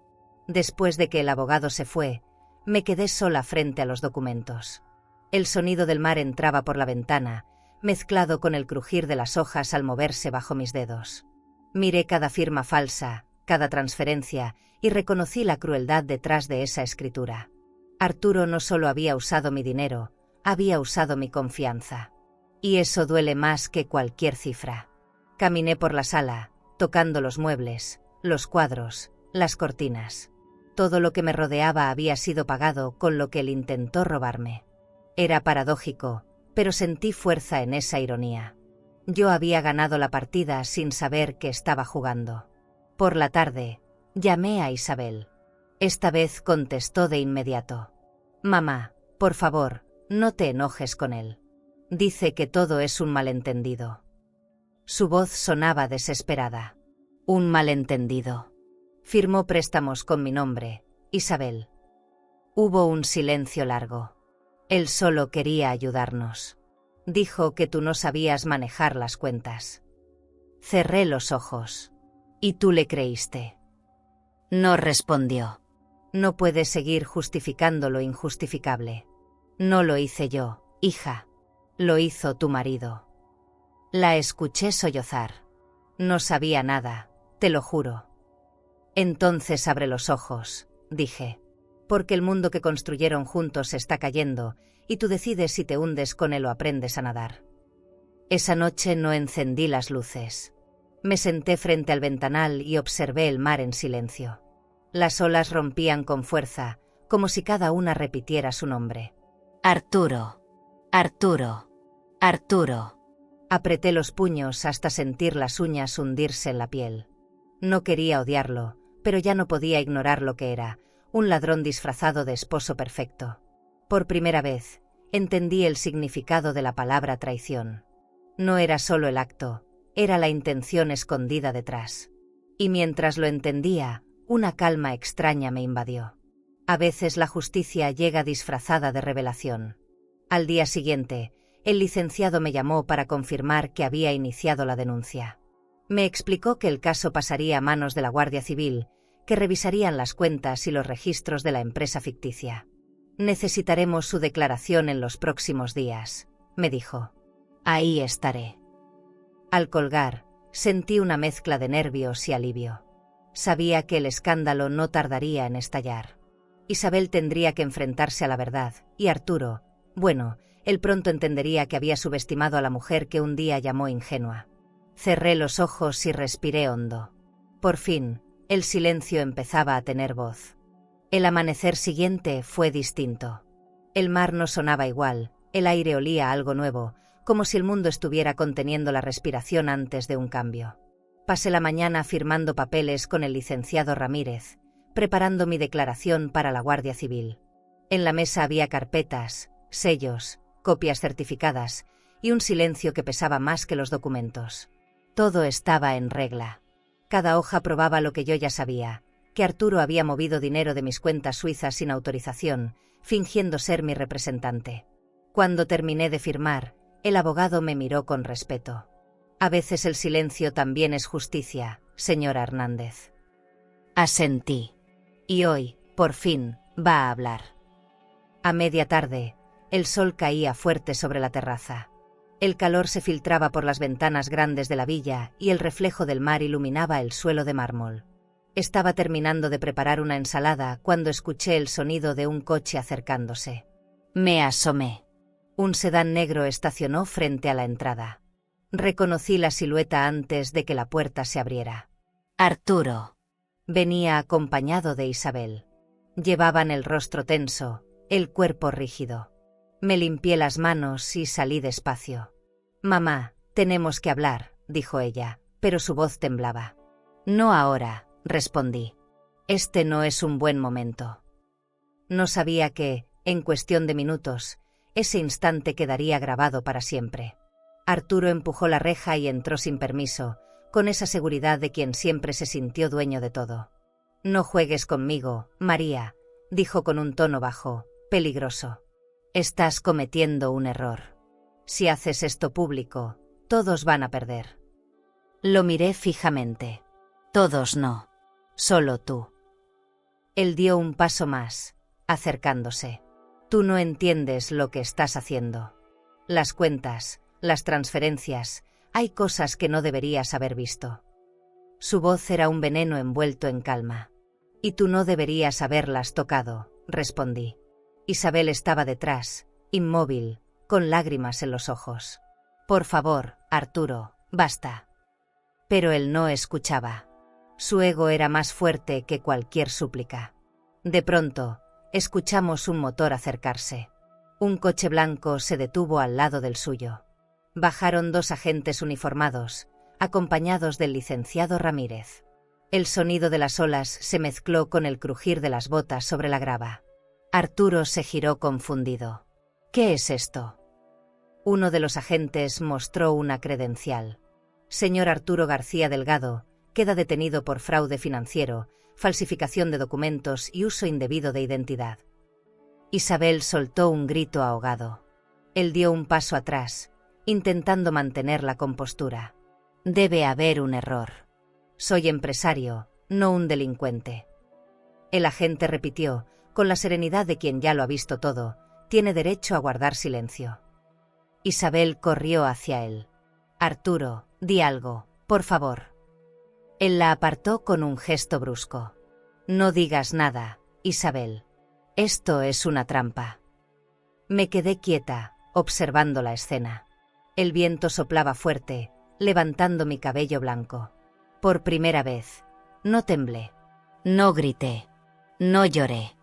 Después de que el abogado se fue, me quedé sola frente a los documentos. El sonido del mar entraba por la ventana, mezclado con el crujir de las hojas al moverse bajo mis dedos. Miré cada firma falsa, cada transferencia, y reconocí la crueldad detrás de esa escritura. Arturo no solo había usado mi dinero, había usado mi confianza. Y eso duele más que cualquier cifra. Caminé por la sala, tocando los muebles, los cuadros, las cortinas. Todo lo que me rodeaba había sido pagado con lo que él intentó robarme. Era paradójico, pero sentí fuerza en esa ironía. Yo había ganado la partida sin saber que estaba jugando. Por la tarde, llamé a Isabel. Esta vez contestó de inmediato. Mamá, por favor, no te enojes con él. Dice que todo es un malentendido. Su voz sonaba desesperada. Un malentendido. Firmó préstamos con mi nombre, Isabel. Hubo un silencio largo. Él solo quería ayudarnos. Dijo que tú no sabías manejar las cuentas. Cerré los ojos. ¿Y tú le creíste? No respondió. No puedes seguir justificando lo injustificable. No lo hice yo, hija. Lo hizo tu marido. La escuché sollozar. No sabía nada, te lo juro. Entonces abre los ojos, dije. Porque el mundo que construyeron juntos está cayendo, y tú decides si te hundes con él o aprendes a nadar. Esa noche no encendí las luces. Me senté frente al ventanal y observé el mar en silencio. Las olas rompían con fuerza, como si cada una repitiera su nombre. Arturo, Arturo, Arturo. Apreté los puños hasta sentir las uñas hundirse en la piel. No quería odiarlo, pero ya no podía ignorar lo que era, un ladrón disfrazado de esposo perfecto. Por primera vez, entendí el significado de la palabra traición. No era solo el acto, era la intención escondida detrás. Y mientras lo entendía, una calma extraña me invadió. A veces la justicia llega disfrazada de revelación. Al día siguiente, el licenciado me llamó para confirmar que había iniciado la denuncia. Me explicó que el caso pasaría a manos de la Guardia Civil, que revisarían las cuentas y los registros de la empresa ficticia. Necesitaremos su declaración en los próximos días, me dijo. Ahí estaré. Al colgar, sentí una mezcla de nervios y alivio. Sabía que el escándalo no tardaría en estallar. Isabel tendría que enfrentarse a la verdad, y Arturo, bueno, él pronto entendería que había subestimado a la mujer que un día llamó ingenua. Cerré los ojos y respiré hondo. Por fin, el silencio empezaba a tener voz. El amanecer siguiente fue distinto. El mar no sonaba igual, el aire olía a algo nuevo, como si el mundo estuviera conteniendo la respiración antes de un cambio. Pasé la mañana firmando papeles con el licenciado Ramírez, preparando mi declaración para la Guardia Civil. En la mesa había carpetas, sellos, copias certificadas y un silencio que pesaba más que los documentos. Todo estaba en regla. Cada hoja probaba lo que yo ya sabía, que Arturo había movido dinero de mis cuentas suizas sin autorización, fingiendo ser mi representante. Cuando terminé de firmar, el abogado me miró con respeto. A veces el silencio también es justicia, señora Hernández. Asentí. Y hoy, por fin, va a hablar. A media tarde, el sol caía fuerte sobre la terraza. El calor se filtraba por las ventanas grandes de la villa y el reflejo del mar iluminaba el suelo de mármol. Estaba terminando de preparar una ensalada cuando escuché el sonido de un coche acercándose. Me asomé. Un sedán negro estacionó frente a la entrada. Reconocí la silueta antes de que la puerta se abriera. Arturo. Venía acompañado de Isabel. Llevaban el rostro tenso, el cuerpo rígido. Me limpié las manos y salí despacio. «Mamá, tenemos que hablar», dijo ella, pero su voz temblaba. «No ahora», respondí. «Este no es un buen momento». No sabía que, en cuestión de minutos, ese instante quedaría grabado para siempre. Arturo empujó la reja y entró sin permiso, con esa seguridad de quien siempre se sintió dueño de todo. «No juegues conmigo, María», dijo con un tono bajo, peligroso. «Estás cometiendo un error. Si haces esto público, todos van a perder». Lo miré fijamente. «Todos no. Solo tú». Él dio un paso más, acercándose. «Tú no entiendes lo que estás haciendo. Las cuentas, las transferencias, hay cosas que no deberías haber visto». Su voz era un veneno envuelto en calma. «Y tú no deberías haberlas tocado», respondí. Isabel estaba detrás, inmóvil, con lágrimas en los ojos. «Por favor, Arturo, basta». Pero él no escuchaba. Su ego era más fuerte que cualquier súplica. De pronto, escuchamos un motor acercarse. Un coche blanco se detuvo al lado del suyo. Bajaron dos agentes uniformados, acompañados del licenciado Ramírez. El sonido de las olas se mezcló con el crujir de las botas sobre la grava. Arturo se giró confundido. «¿Qué es esto?». Uno de los agentes mostró una credencial. «Señor Arturo García Delgado, queda detenido por fraude financiero, falsificación de documentos y uso indebido de identidad». Isabel soltó un grito ahogado. Él dio un paso atrás, intentando mantener la compostura. «Debe haber un error. Soy empresario, no un delincuente». El agente repitió, con la serenidad de quien ya lo ha visto todo: «Tiene derecho a guardar silencio». Isabel corrió hacia él. «Arturo, di algo, por favor». Él la apartó con un gesto brusco. «No digas nada, Isabel. Esto es una trampa». Me quedé quieta, observando la escena. El viento soplaba fuerte, levantando mi cabello blanco. Por primera vez, no temblé. No grité. No lloré.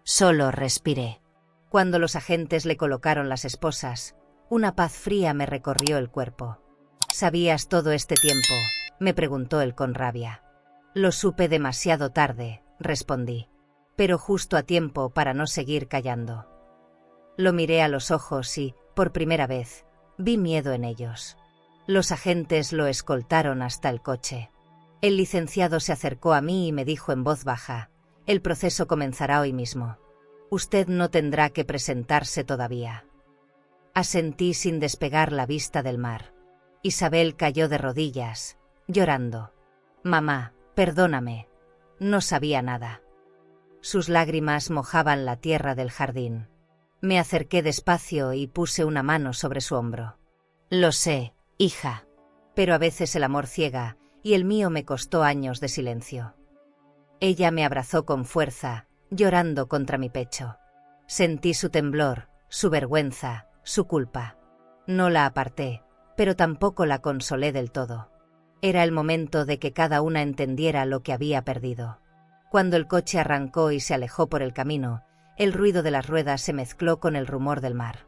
Solo respiré. Cuando los agentes le colocaron las esposas, una paz fría me recorrió el cuerpo. «¿Sabías todo este tiempo?», me preguntó él con rabia. «Lo supe demasiado tarde», respondí, pero justo a tiempo para no seguir callando. Lo miré a los ojos y, por primera vez, vi miedo en ellos. Los agentes lo escoltaron hasta el coche. El licenciado se acercó a mí y me dijo en voz baja: «El proceso comenzará hoy mismo. Usted no tendrá que presentarse todavía». Asentí sin despegar la vista del mar. Isabel cayó de rodillas, llorando. «Mamá, perdóname. No sabía nada». Sus lágrimas mojaban la tierra del jardín. Me acerqué despacio y puse una mano sobre su hombro. «Lo sé, hija. Pero a veces el amor ciega, y el mío me costó años de silencio». Ella me abrazó con fuerza, llorando contra mi pecho. Sentí su temblor, su vergüenza, su culpa. No la aparté, pero tampoco la consolé del todo. Era el momento de que cada una entendiera lo que había perdido. Cuando el coche arrancó y se alejó por el camino, el ruido de las ruedas se mezcló con el rumor del mar.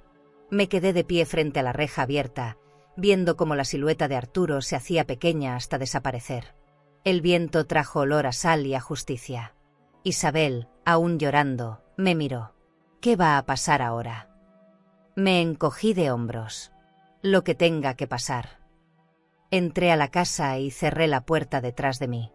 Me quedé de pie frente a la reja abierta, viendo cómo la silueta de Arturo se hacía pequeña hasta desaparecer. El viento trajo olor a sal y a justicia. Isabel, aún llorando, me miró. «¿Qué va a pasar ahora?». Me encogí de hombros. «Lo que tenga que pasar». Entré a la casa y cerré la puerta detrás de mí.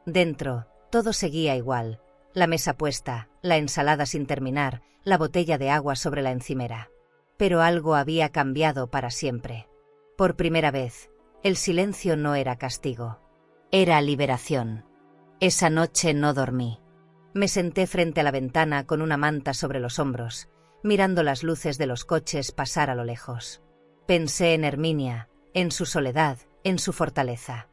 Dentro, todo seguía igual: la mesa puesta, la ensalada sin terminar, la botella de agua sobre la encimera. Pero algo había cambiado para siempre. Por primera vez, el silencio no era castigo. Era liberación. Esa noche no dormí. Me senté frente a la ventana con una manta sobre los hombros, mirando las luces de los coches pasar a lo lejos. Pensé en Herminia, en su soledad, en su fortaleza.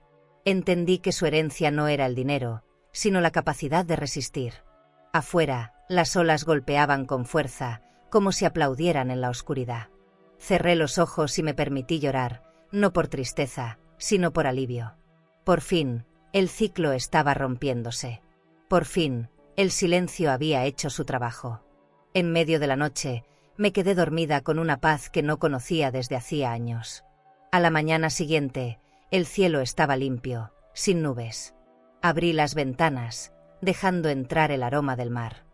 Entendí que su herencia no era el dinero, sino la capacidad de resistir. Afuera, las olas golpeaban con fuerza, como si aplaudieran en la oscuridad. Cerré los ojos y me permití llorar, no por tristeza, sino por alivio. Por fin, el ciclo estaba rompiéndose. Por fin, el silencio había hecho su trabajo. En medio de la noche, me quedé dormida con una paz que no conocía desde hacía años. A la mañana siguiente, el cielo estaba limpio, sin nubes. Abrí las ventanas, dejando entrar el aroma del mar.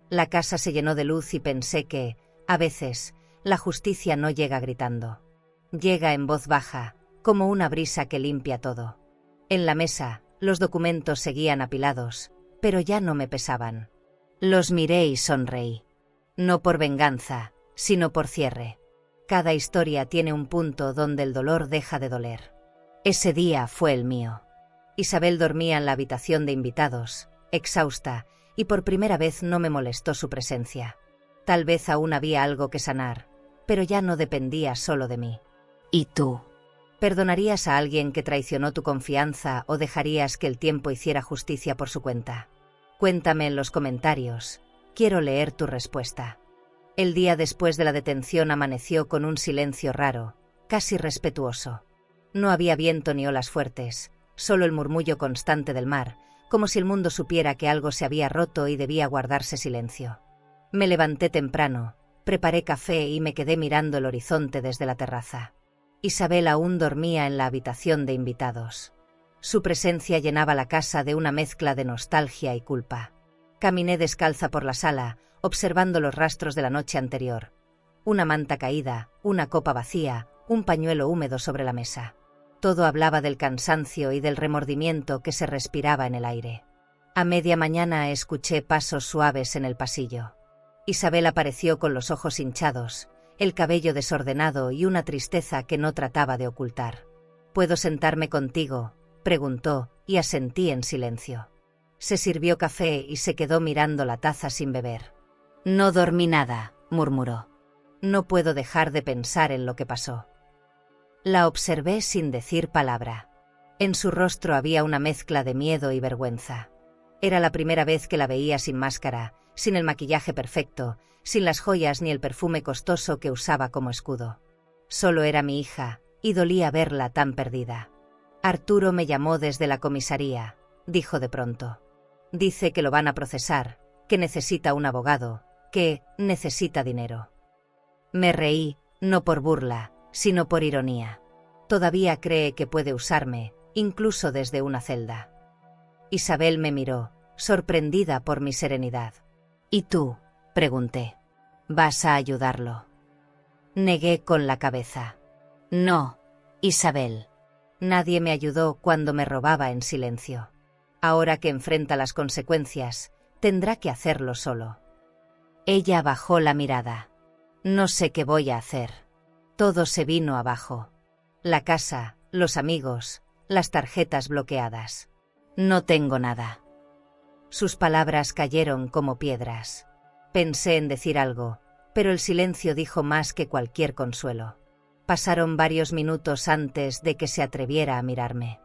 La casa se llenó de luz y pensé que, a veces, la justicia no llega gritando. Llega en voz baja, como una brisa que limpia todo. En la mesa, los documentos seguían apilados, pero ya no me pesaban. Los miré y sonreí. No por venganza, sino por cierre. Cada historia tiene un punto donde el dolor deja de doler. Ese día fue el mío. Isabel dormía en la habitación de invitados, exhausta, y por primera vez no me molestó su presencia. Tal vez aún había algo que sanar, pero ya no dependía solo de mí. ¿Y tú? ¿Perdonarías a alguien que traicionó tu confianza o dejarías que el tiempo hiciera justicia por su cuenta? Cuéntame en los comentarios. Quiero leer tu respuesta. El día después de la detención amaneció con un silencio raro, casi respetuoso. No había viento ni olas fuertes, solo el murmullo constante del mar, como si el mundo supiera que algo se había roto y debía guardarse silencio. Me levanté temprano, preparé café y me quedé mirando el horizonte desde la terraza. Isabel aún dormía en la habitación de invitados. Su presencia llenaba la casa de una mezcla de nostalgia y culpa. Caminé descalza por la sala, observando los rastros de la noche anterior. Una manta caída, una copa vacía, un pañuelo húmedo sobre la mesa. Todo hablaba del cansancio y del remordimiento que se respiraba en el aire. A media mañana escuché pasos suaves en el pasillo. Isabel apareció con los ojos hinchados, el cabello desordenado y una tristeza que no trataba de ocultar. ¿Puedo sentarme contigo?, preguntó, y asentí en silencio. Se sirvió café y se quedó mirando la taza sin beber. No dormí nada, murmuró. No puedo dejar de pensar en lo que pasó. La observé sin decir palabra. En su rostro había una mezcla de miedo y vergüenza. Era la primera vez que la veía sin máscara, sin el maquillaje perfecto, sin las joyas ni el perfume costoso que usaba como escudo. Solo era mi hija, y dolía verla tan perdida. Arturo me llamó desde la comisaría, dijo de pronto. Dice que lo van a procesar, que necesita un abogado, que necesita dinero. Me reí, no por burla, sino por ironía. Todavía cree que puede usarme, incluso desde una celda. Isabel me miró, sorprendida por mi serenidad. ¿Y tú?, pregunté. ¿Vas a ayudarlo? Negué con la cabeza. No, Isabel. Nadie me ayudó cuando me robaba en silencio. Ahora que enfrenta las consecuencias, tendrá que hacerlo solo. Ella bajó la mirada. No sé qué voy a hacer. Todo se vino abajo. La casa, los amigos, las tarjetas bloqueadas. No tengo nada. Sus palabras cayeron como piedras. Pensé en decir algo, pero el silencio dijo más que cualquier consuelo. Pasaron varios minutos antes de que se atreviera a mirarme.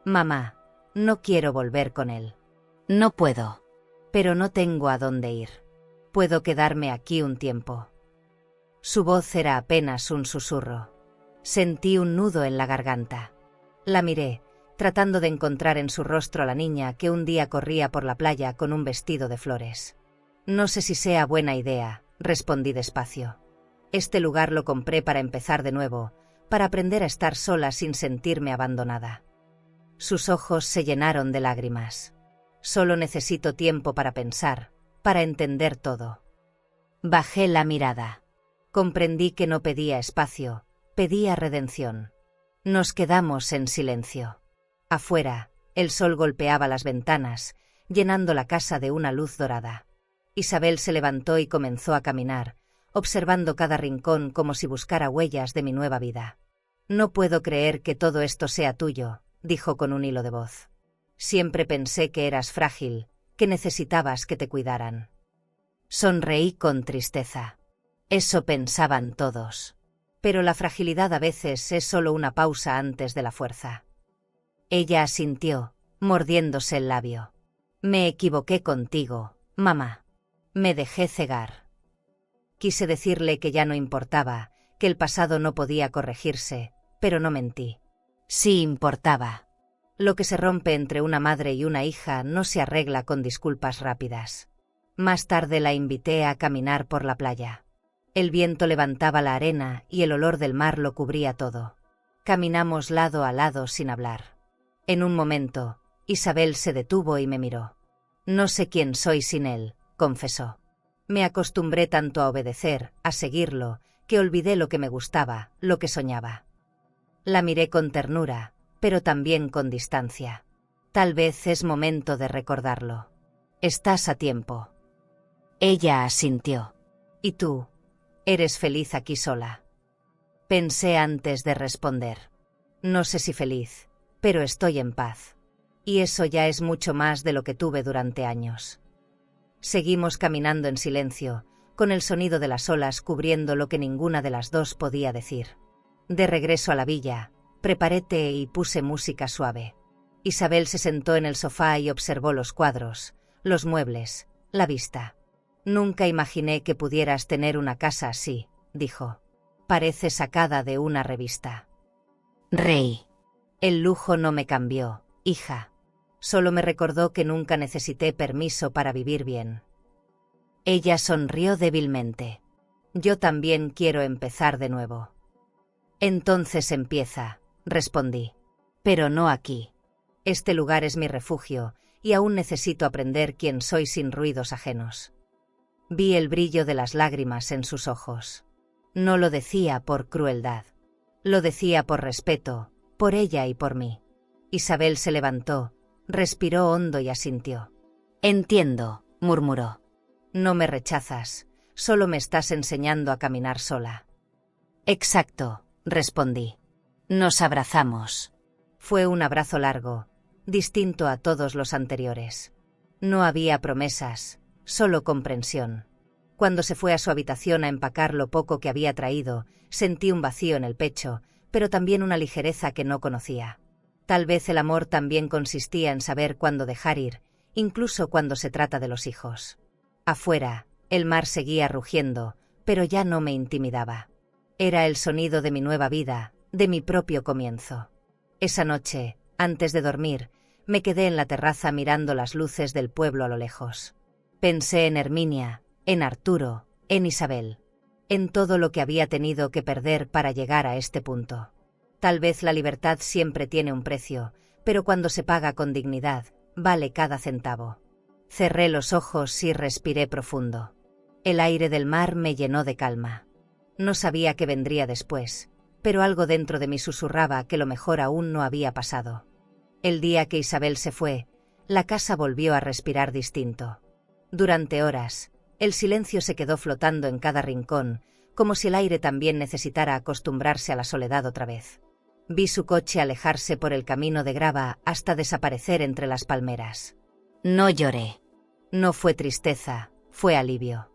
Mamá, no quiero volver con él. No puedo. Pero no tengo a dónde ir. Puedo quedarme aquí un tiempo. Su voz era apenas un susurro. Sentí un nudo en la garganta. La miré, tratando de encontrar en su rostro a la niña que un día corría por la playa con un vestido de flores. No sé si sea buena idea, respondí despacio. Este lugar lo compré para empezar de nuevo, para aprender a estar sola sin sentirme abandonada. Sus ojos se llenaron de lágrimas. Solo necesito tiempo para pensar, para entender todo. Bajé la mirada. Comprendí que no pedía espacio, pedía redención. Nos quedamos en silencio. Afuera, el sol golpeaba las ventanas, llenando la casa de una luz dorada. Isabel se levantó y comenzó a caminar, observando cada rincón como si buscara huellas de mi nueva vida. No puedo creer que todo esto sea tuyo, dijo con un hilo de voz. Siempre pensé que eras frágil, que necesitabas que te cuidaran. Sonreí con tristeza. Eso pensaban todos. Pero la fragilidad a veces es solo una pausa antes de la fuerza. Ella asintió, mordiéndose el labio. Me equivoqué contigo, mamá. Me dejé cegar. Quise decirle que ya no importaba, que el pasado no podía corregirse, pero no mentí. Sí importaba. Lo que se rompe entre una madre y una hija no se arregla con disculpas rápidas. Más tarde la invité a caminar por la playa. El viento levantaba la arena y el olor del mar lo cubría todo. Caminamos lado a lado sin hablar. En un momento, Isabel se detuvo y me miró. No sé quién soy sin él, confesó. Me acostumbré tanto a obedecer, a seguirlo, que olvidé lo que me gustaba, lo que soñaba. La miré con ternura, pero también con distancia. Tal vez es momento de recordarlo. Estás a tiempo. Ella asintió. ¿Y tú? ¿Eres feliz aquí sola? Pensé antes de responder. No sé si feliz, pero estoy en paz. Y eso ya es mucho más de lo que tuve durante años. Seguimos caminando en silencio, con el sonido de las olas cubriendo lo que ninguna de las dos podía decir. De regreso a la villa, preparé té y puse música suave. Isabel se sentó en el sofá y observó los cuadros, los muebles, la vista. Nunca imaginé que pudieras tener una casa así, dijo. Parece sacada de una revista. Rey. El lujo no me cambió, hija. Solo me recordó que nunca necesité permiso para vivir bien. Ella sonrió débilmente. Yo también quiero empezar de nuevo. Entonces empieza, respondí. Pero no aquí. Este lugar es mi refugio, y aún necesito aprender quién soy sin ruidos ajenos. Vi el brillo de las lágrimas en sus ojos. No lo decía por crueldad. Lo decía por respeto, por ella y por mí. Isabel se levantó, respiró hondo y asintió. Entiendo, murmuró. No me rechazas, solo me estás enseñando a caminar sola. Exacto, respondí. Nos abrazamos. Fue un abrazo largo, distinto a todos los anteriores. No había promesas, solo comprensión. Cuando se fue a su habitación a empacar lo poco que había traído, sentí un vacío en el pecho, pero también una ligereza que no conocía. Tal vez el amor también consistía en saber cuándo dejar ir, incluso cuando se trata de los hijos. Afuera, el mar seguía rugiendo, pero ya no me intimidaba. Era el sonido de mi nueva vida, de mi propio comienzo. Esa noche, antes de dormir, me quedé en la terraza mirando las luces del pueblo a lo lejos. Pensé en Herminia, en Arturo, en Isabel, en todo lo que había tenido que perder para llegar a este punto. Tal vez la libertad siempre tiene un precio, pero cuando se paga con dignidad, vale cada centavo. Cerré los ojos y respiré profundo. El aire del mar me llenó de calma. No sabía qué vendría después, pero algo dentro de mí susurraba que lo mejor aún no había pasado. El día que Isabel se fue, la casa volvió a respirar distinto. Durante horas, el silencio se quedó flotando en cada rincón, como si el aire también necesitara acostumbrarse a la soledad otra vez. Vi su coche alejarse por el camino de grava hasta desaparecer entre las palmeras. No lloré. No fue tristeza, fue alivio.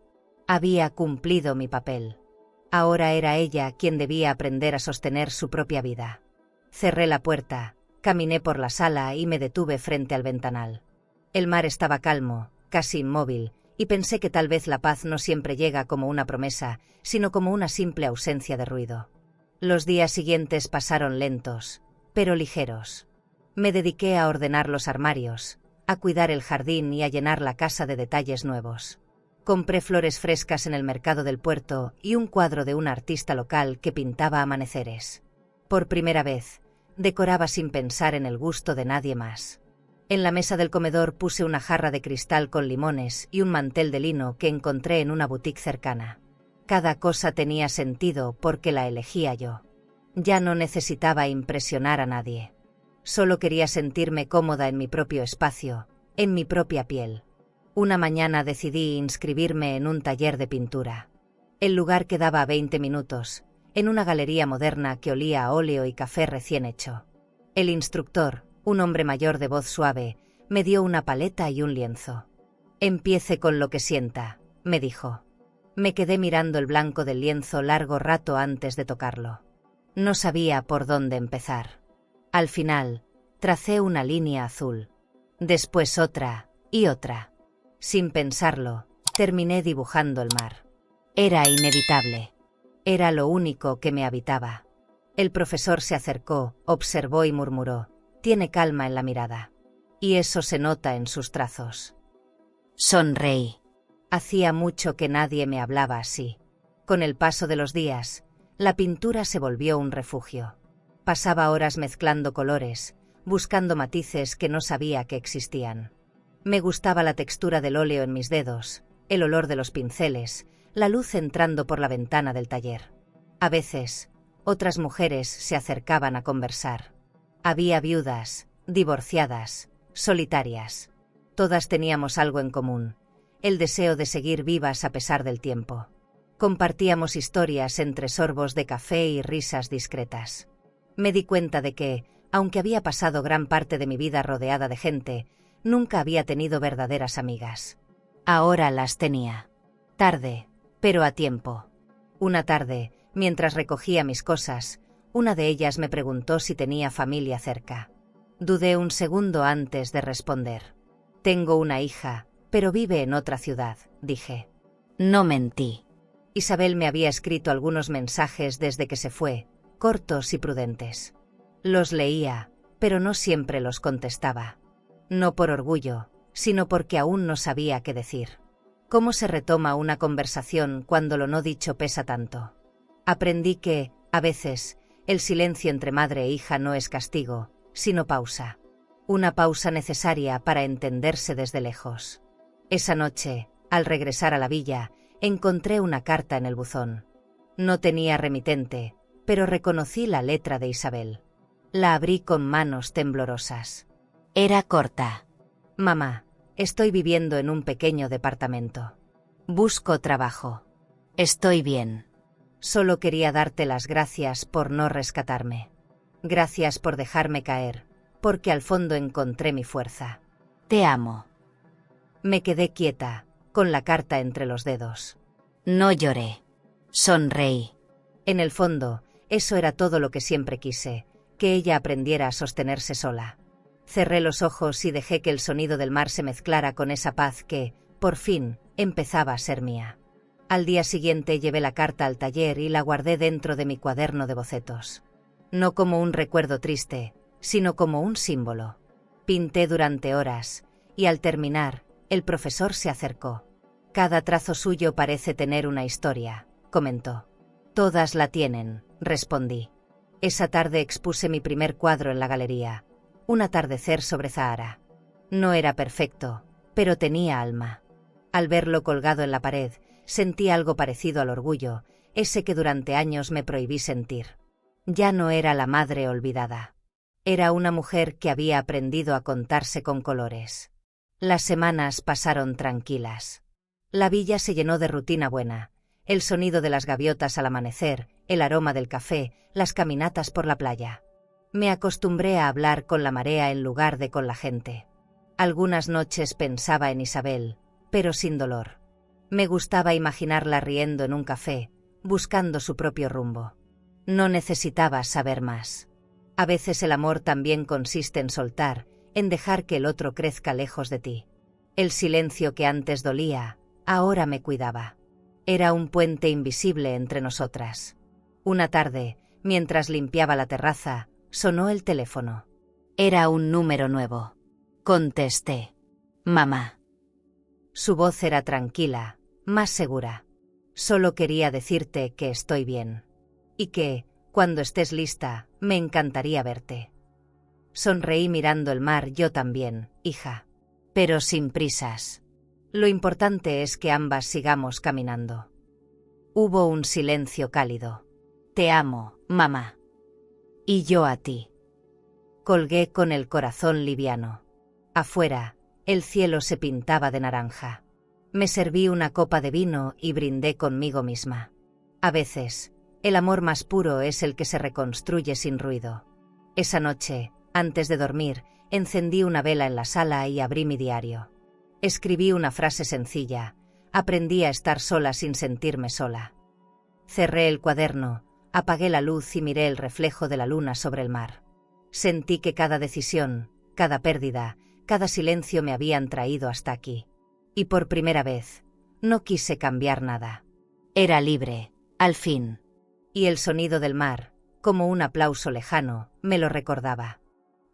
Había cumplido mi papel. Ahora era ella quien debía aprender a sostener su propia vida. Cerré la puerta, caminé por la sala y me detuve frente al ventanal. El mar estaba calmo, casi inmóvil, y pensé que tal vez la paz no siempre llega como una promesa, sino como una simple ausencia de ruido. Los días siguientes pasaron lentos, pero ligeros. Me dediqué a ordenar los armarios, a cuidar el jardín y a llenar la casa de detalles nuevos. Compré flores frescas en el mercado del puerto y un cuadro de un artista local que pintaba amaneceres. Por primera vez, decoraba sin pensar en el gusto de nadie más. En la mesa del comedor puse una jarra de cristal con limones y un mantel de lino que encontré en una boutique cercana. Cada cosa tenía sentido porque la elegía yo. Ya no necesitaba impresionar a nadie. Solo quería sentirme cómoda en mi propio espacio, en mi propia piel. Una mañana decidí inscribirme en un taller de pintura. El lugar quedaba a 20 minutos, en una galería moderna que olía a óleo y café recién hecho. El instructor, un hombre mayor de voz suave, me dio una paleta y un lienzo. Empiece con lo que sienta, me dijo. Me quedé mirando el blanco del lienzo largo rato antes de tocarlo. No sabía por dónde empezar. Al final, tracé una línea azul. Después otra y otra. Sin pensarlo, terminé dibujando el mar. Era inevitable. Era lo único que me habitaba. El profesor se acercó, observó y murmuró: «Tiene calma en la mirada. Y eso se nota en sus trazos». Sonreí. Hacía mucho que nadie me hablaba así. Con el paso de los días, la pintura se volvió un refugio. Pasaba horas mezclando colores, buscando matices que no sabía que existían. Me gustaba la textura del óleo en mis dedos, el olor de los pinceles, la luz entrando por la ventana del taller. A veces, otras mujeres se acercaban a conversar. Había viudas, divorciadas, solitarias. Todas teníamos algo en común: el deseo de seguir vivas a pesar del tiempo. Compartíamos historias entre sorbos de café y risas discretas. Me di cuenta de que, aunque había pasado gran parte de mi vida rodeada de gente, nunca había tenido verdaderas amigas. Ahora las tenía. Tarde, pero a tiempo. Una tarde, mientras recogía mis cosas, una de ellas me preguntó si tenía familia cerca. Dudé un segundo antes de responder. «Tengo una hija, pero vive en otra ciudad», dije. No mentí. Isabel me había escrito algunos mensajes desde que se fue, cortos y prudentes. Los leía, pero no siempre los contestaba. No por orgullo, sino porque aún no sabía qué decir. ¿Cómo se retoma una conversación cuando lo no dicho pesa tanto? Aprendí que, a veces, el silencio entre madre e hija no es castigo, sino pausa. Una pausa necesaria para entenderse desde lejos. Esa noche, al regresar a la villa, encontré una carta en el buzón. No tenía remitente, pero reconocí la letra de Isabel. La abrí con manos temblorosas. Era corta. «Mamá, estoy viviendo en un pequeño departamento. Busco trabajo. Estoy bien. Solo quería darte las gracias por no rescatarme. Gracias por dejarme caer, porque al fondo encontré mi fuerza. Te amo». Me quedé quieta, con la carta entre los dedos. No lloré. Sonreí. En el fondo, eso era todo lo que siempre quise, que ella aprendiera a sostenerse sola. Cerré los ojos y dejé que el sonido del mar se mezclara con esa paz que, por fin, empezaba a ser mía. Al día siguiente llevé la carta al taller y la guardé dentro de mi cuaderno de bocetos. No como un recuerdo triste, sino como un símbolo. Pinté durante horas, y al terminar, el profesor se acercó. «Cada trazo suyo parece tener una historia», comentó. «Todas la tienen», respondí. Esa tarde expuse mi primer cuadro en la galería, un atardecer sobre Zahara. No era perfecto, pero tenía alma. Al verlo colgado en la pared, sentí algo parecido al orgullo, ese que durante años me prohibí sentir. Ya no era la madre olvidada. Era una mujer que había aprendido a contarse con colores. Las semanas pasaron tranquilas. La villa se llenó de rutina buena. El sonido de las gaviotas al amanecer, el aroma del café, las caminatas por la playa. Me acostumbré a hablar con la marea en lugar de con la gente. Algunas noches pensaba en Isabel, pero sin dolor. Me gustaba imaginarla riendo en un café, buscando su propio rumbo. No necesitaba saber más. A veces el amor también consiste en soltar, en dejar que el otro crezca lejos de ti. El silencio que antes dolía, ahora me cuidaba. Era un puente invisible entre nosotras. Una tarde, mientras limpiaba la terraza, sonó el teléfono. Era un número nuevo. Contesté. «Mamá». Su voz era tranquila, más segura. «Solo quería decirte que estoy bien. Y que, cuando estés lista, me encantaría verte». Sonreí mirando el mar. «Yo también, hija. Pero sin prisas. Lo importante es que ambas sigamos caminando». Hubo un silencio cálido. «Te amo, mamá». «Y yo a ti». Colgué con el corazón liviano. Afuera, el cielo se pintaba de naranja. Me serví una copa de vino y brindé conmigo misma. A veces, el amor más puro es el que se reconstruye sin ruido. Esa noche, antes de dormir, encendí una vela en la sala y abrí mi diario. Escribí una frase sencilla: Aprendí a estar sola sin sentirme sola. Cerré el cuaderno, apagué la luz y miré el reflejo de la luna sobre el mar. Sentí que cada decisión, cada pérdida, cada silencio me habían traído hasta aquí. Y por primera vez, no quise cambiar nada. Era libre, al fin. Y el sonido del mar, como un aplauso lejano, me lo recordaba.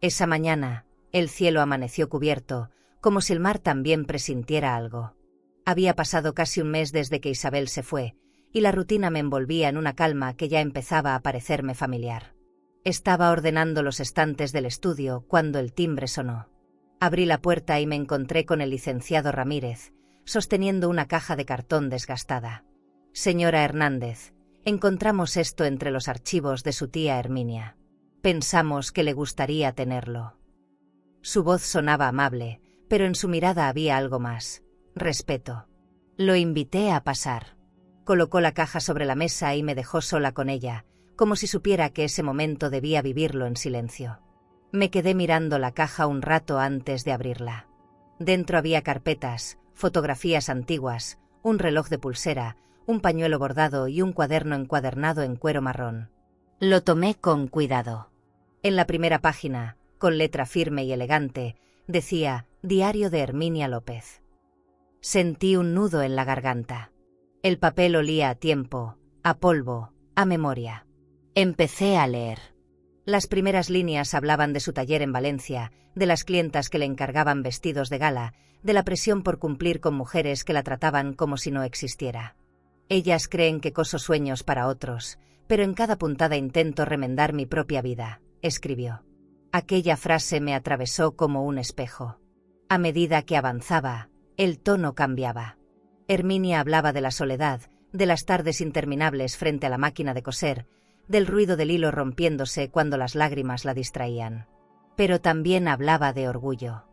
Esa mañana, el cielo amaneció cubierto, como si el mar también presintiera algo. Había pasado casi un mes desde que Isabel se fue, y la rutina me envolvía en una calma que ya empezaba a parecerme familiar. Estaba ordenando los estantes del estudio cuando el timbre sonó. Abrí la puerta y me encontré con el licenciado Ramírez, sosteniendo una caja de cartón desgastada. Señora Hernández, encontramos esto entre los archivos de su tía Herminia. Pensamos que le gustaría tenerlo. Su voz sonaba amable, pero en su mirada había algo más: respeto. Lo invité a pasar. Colocó la caja sobre la mesa y me dejó sola con ella, como si supiera que ese momento debía vivirlo en silencio. Me quedé mirando la caja un rato antes de abrirla. Dentro había carpetas, fotografías antiguas, un reloj de pulsera, un pañuelo bordado y un cuaderno encuadernado en cuero marrón. Lo tomé con cuidado. En la primera página, con letra firme y elegante, decía «Diario de Herminia López». Sentí un nudo en la garganta. El papel olía a tiempo, a polvo, a memoria. Empecé a leer. Las primeras líneas hablaban de su taller en Valencia, de las clientas que le encargaban vestidos de gala, de la presión por cumplir con mujeres que la trataban como si no existiera. Ellas creen que coso sueños para otros, pero en cada puntada intento remendar mi propia vida, escribió. Aquella frase me atravesó como un espejo. A medida que avanzaba, el tono cambiaba. Herminia hablaba de la soledad, de las tardes interminables frente a la máquina de coser, del ruido del hilo rompiéndose cuando las lágrimas la distraían. Pero también hablaba de orgullo.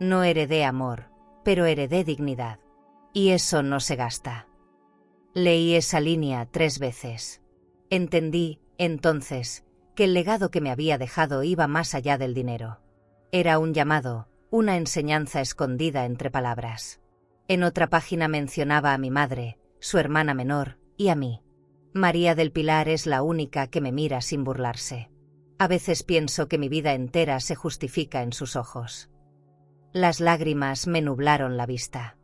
No heredé amor, pero heredé dignidad. Y eso no se gasta. Leí esa línea 3 veces. Entendí, entonces, que el legado que me había dejado iba más allá del dinero. Era un llamado, una enseñanza escondida entre palabras. En otra página mencionaba a mi madre, su hermana menor, y a mí. María del Pilar es la única que me mira sin burlarse. A veces pienso que mi vida entera se justifica en sus ojos. Las lágrimas me nublaron la vista.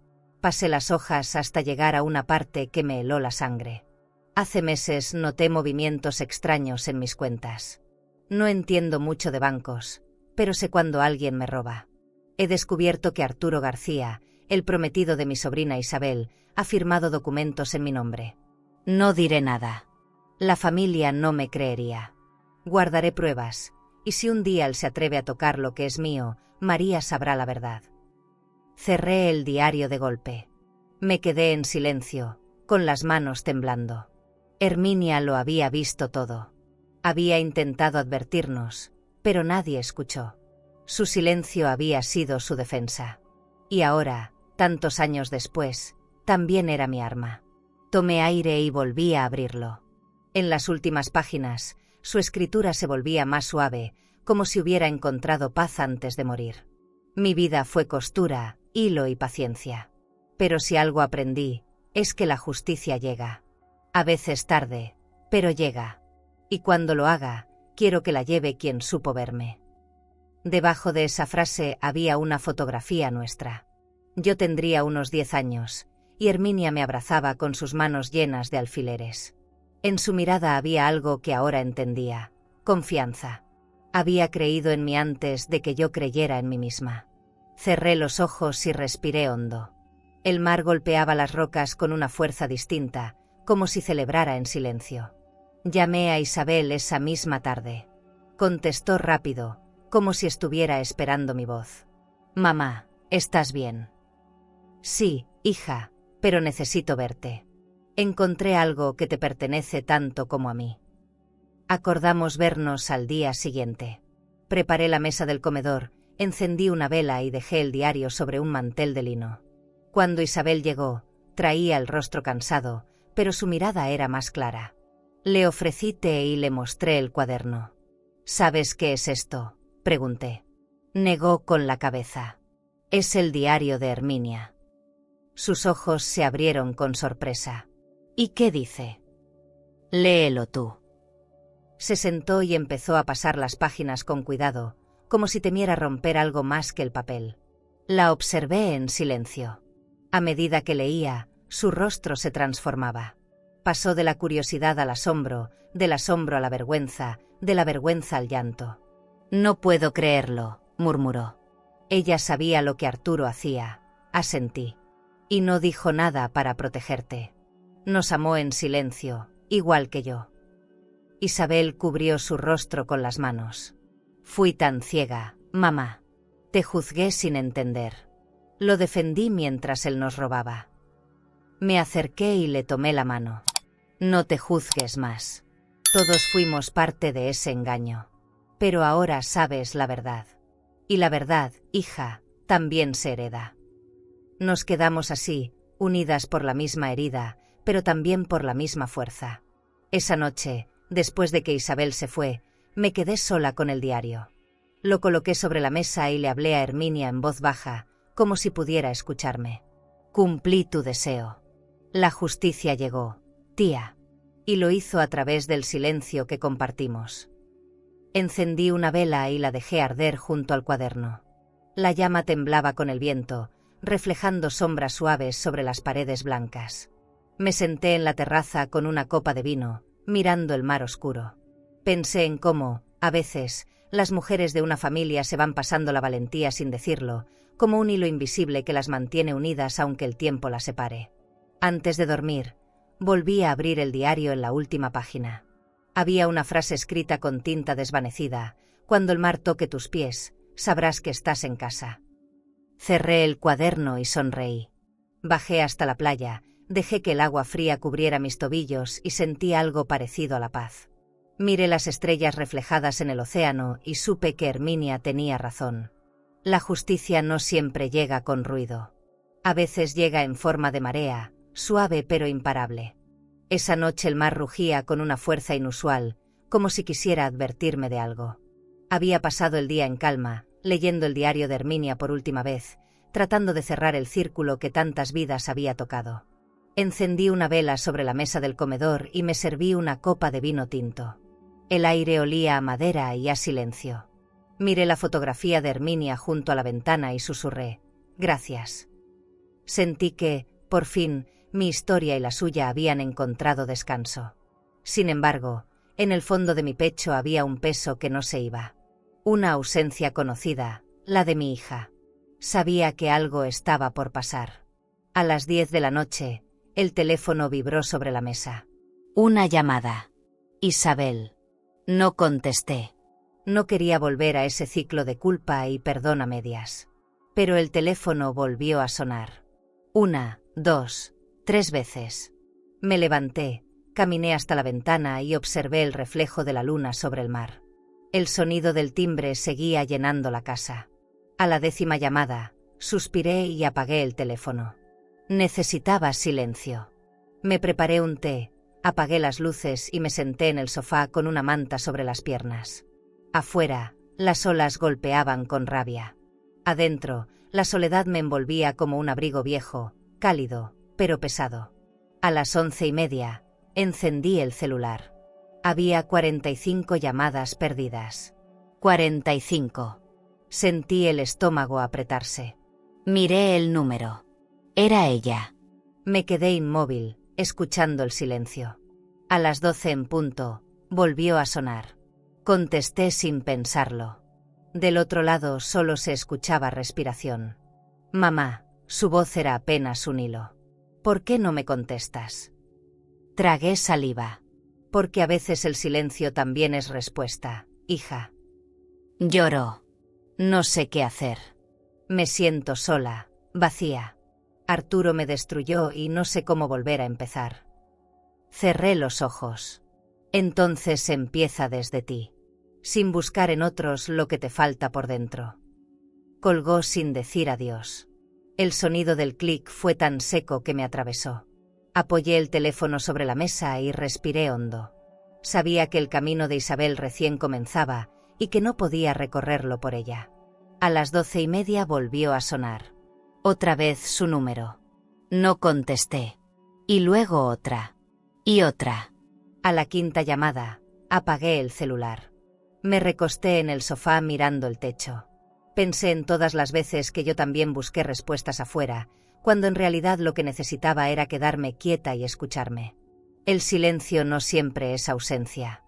Pasé las hojas hasta llegar a una parte que me heló la sangre. Hace meses noté movimientos extraños en mis cuentas. No entiendo mucho de bancos, pero sé cuando alguien me roba. He descubierto que Arturo García, el prometido de mi sobrina Isabel, ha firmado documentos en mi nombre. No diré nada. La familia no me creería. Guardaré pruebas, y si un día él se atreve a tocar lo que es mío, María sabrá la verdad. Cerré el diario de golpe. Me quedé en silencio, con las manos temblando. Herminia lo había visto todo. Había intentado advertirnos, pero nadie escuchó. Su silencio había sido su defensa. Y ahora, tantos años después, también era mi arma. Tomé aire y volví a abrirlo. En las últimas páginas, su escritura se volvía más suave, como si hubiera encontrado paz antes de morir. Mi vida fue costura, hilo y paciencia. Pero si algo aprendí, es que la justicia llega. A veces tarde, pero llega. Y cuando lo haga, quiero que la lleve quien supo verme. Debajo de esa frase había una fotografía nuestra. Yo tendría unos 10 años, y Herminia me abrazaba con sus manos llenas de alfileres. En su mirada había algo que ahora entendía: confianza. Había creído en mí antes de que yo creyera en mí misma. Cerré los ojos y respiré hondo. El mar golpeaba las rocas con una fuerza distinta, como si celebrara en silencio. Llamé a Isabel esa misma tarde. Contestó rápido, como si estuviera esperando mi voz. «Mamá, ¿estás bien?» «Sí, hija, pero necesito verte. Encontré algo que te pertenece tanto como a mí». Acordamos vernos al día siguiente. Preparé la mesa del comedor, encendí una vela y dejé el diario sobre un mantel de lino. Cuando Isabel llegó, traía el rostro cansado, pero su mirada era más clara. Le ofrecí té y le mostré el cuaderno. «¿Sabes qué es esto?», pregunté. Negó con la cabeza. «Es el diario de Herminia». Sus ojos se abrieron con sorpresa. ¿Y qué dice? Léelo tú. Se sentó y empezó a pasar las páginas con cuidado, como si temiera romper algo más que el papel. La observé en silencio. A medida que leía, su rostro se transformaba. Pasó de la curiosidad al asombro, del asombro a la vergüenza, de la vergüenza al llanto. No puedo creerlo, murmuró. Ella sabía lo que Arturo hacía, asentí. Y no dijo nada para protegerte. Nos amó en silencio, igual que yo. Isabel cubrió su rostro con las manos. Fui tan ciega, mamá. Te juzgué sin entender. Lo defendí mientras él nos robaba. Me acerqué y le tomé la mano. No te juzgues más. Todos fuimos parte de ese engaño. Pero ahora sabes la verdad. Y la verdad, hija, también se hereda. Nos quedamos así, unidas por la misma herida, pero también por la misma fuerza. Esa noche, después de que Isabel se fue, me quedé sola con el diario. Lo coloqué sobre la mesa y le hablé a Herminia en voz baja, como si pudiera escucharme. Cumplí tu deseo. La justicia llegó, tía. Y lo hizo a través del silencio que compartimos. Encendí una vela y la dejé arder junto al cuaderno. La llama temblaba con el viento, reflejando sombras suaves sobre las paredes blancas. Me senté en la terraza con una copa de vino, mirando el mar oscuro. Pensé en cómo, a veces, las mujeres de una familia se van pasando la valentía sin decirlo, como un hilo invisible que las mantiene unidas aunque el tiempo las separe. Antes de dormir, volví a abrir el diario en la última página. Había una frase escrita con tinta desvanecida: cuando el mar toque tus pies, sabrás que estás en casa. Cerré el cuaderno y sonreí. Bajé hasta la playa, dejé que el agua fría cubriera mis tobillos y sentí algo parecido a la paz. Miré las estrellas reflejadas en el océano y supe que Herminia tenía razón. La justicia no siempre llega con ruido. A veces llega en forma de marea, suave pero imparable. Esa noche el mar rugía con una fuerza inusual, como si quisiera advertirme de algo. Había pasado el día en calma, leyendo el diario de Herminia por última vez, tratando de cerrar el círculo que tantas vidas había tocado. Encendí una vela sobre la mesa del comedor y me serví una copa de vino tinto. El aire olía a madera y a silencio. Miré la fotografía de Herminia junto a la ventana y susurré: gracias. Sentí que, por fin, mi historia y la suya habían encontrado descanso. Sin embargo, en el fondo de mi pecho había un peso que no se iba. Una ausencia conocida, la de mi hija. Sabía que algo estaba por pasar. A las 10 de la noche, el teléfono vibró sobre la mesa. Una llamada. Isabel. No contesté. No quería volver a ese ciclo de culpa y perdón a medias. Pero el teléfono volvió a sonar. 1, 2, 3 veces. Me levanté, caminé hasta la ventana y observé el reflejo de la luna sobre el mar. El sonido del timbre seguía llenando la casa. A la 10ª llamada, suspiré y apagué el teléfono. Necesitaba silencio. Me preparé un té, apagué las luces y me senté en el sofá con una manta sobre las piernas. Afuera, las olas golpeaban con rabia. Adentro, la soledad me envolvía como un abrigo viejo, cálido, pero pesado. A las 11:30, encendí el celular. Había 45 llamadas perdidas. 45. Sentí el estómago apretarse. Miré el número. Era ella. Me quedé inmóvil, escuchando el silencio. A las 12 en punto, volvió a sonar. Contesté sin pensarlo. Del otro lado solo se escuchaba respiración. Mamá, su voz era apenas un hilo. ¿Por qué no me contestas? Tragué saliva. Porque a veces el silencio también es respuesta, hija. Lloró. No sé qué hacer. Me siento sola, vacía. Arturo me destruyó y no sé cómo volver a empezar. Cerré los ojos. Entonces empieza desde ti, sin buscar en otros lo que te falta por dentro. Colgó sin decir adiós. El sonido del clic fue tan seco que me atravesó. Apoyé el teléfono sobre la mesa y respiré hondo. Sabía que el camino de Isabel recién comenzaba y que no podía recorrerlo por ella. A las 12:30 volvió a sonar. Otra vez su número. No contesté. Y luego otra. Y otra. A la quinta llamada, apagué el celular. Me recosté en el sofá mirando el techo. Pensé en todas las veces que yo también busqué respuestas afuera, cuando en realidad lo que necesitaba era quedarme quieta y escucharme. El silencio no siempre es ausencia.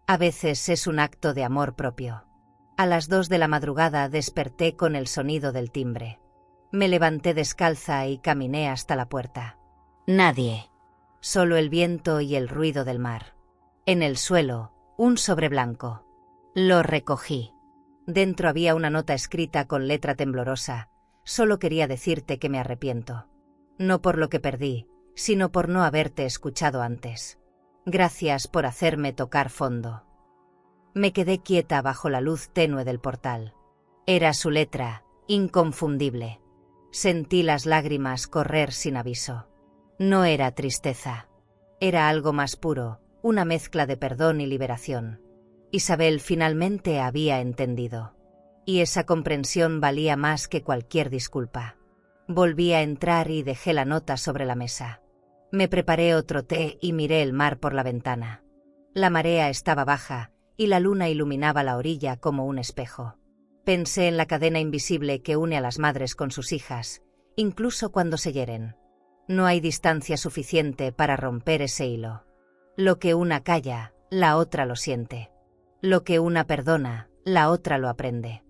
A veces es un acto de amor propio. A las 2 de la madrugada desperté con el sonido del timbre. Me levanté descalza y caminé hasta la puerta. Nadie. Solo el viento y el ruido del mar. En el suelo, un sobre blanco. Lo recogí. Dentro había una nota escrita con letra temblorosa. Solo quería decirte que me arrepiento. No por lo que perdí, sino por no haberte escuchado antes. Gracias por hacerme tocar fondo. Me quedé quieta bajo la luz tenue del portal. Era su letra, inconfundible. Sentí las lágrimas correr sin aviso. No era tristeza. Era algo más puro, una mezcla de perdón y liberación. Isabel finalmente había entendido. Y esa comprensión valía más que cualquier disculpa. Volví a entrar y dejé la nota sobre la mesa. Me preparé otro té y miré el mar por la ventana. La marea estaba baja y la luna iluminaba la orilla como un espejo. Pensé en la cadena invisible que une a las madres con sus hijas, incluso cuando se hieren. No hay distancia suficiente para romper ese hilo. Lo que una calla, la otra lo siente. Lo que una perdona, la otra lo aprende.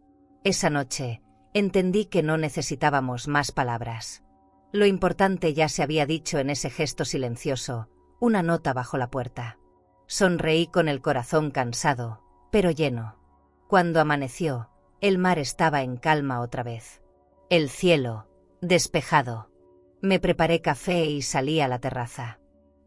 Esa noche, entendí que no necesitábamos más palabras. Lo importante ya se había dicho en ese gesto silencioso, una nota bajo la puerta. Sonreí con el corazón cansado, pero lleno. Cuando amaneció, el mar estaba en calma otra vez. El cielo, despejado. Me preparé café y salí a la terraza.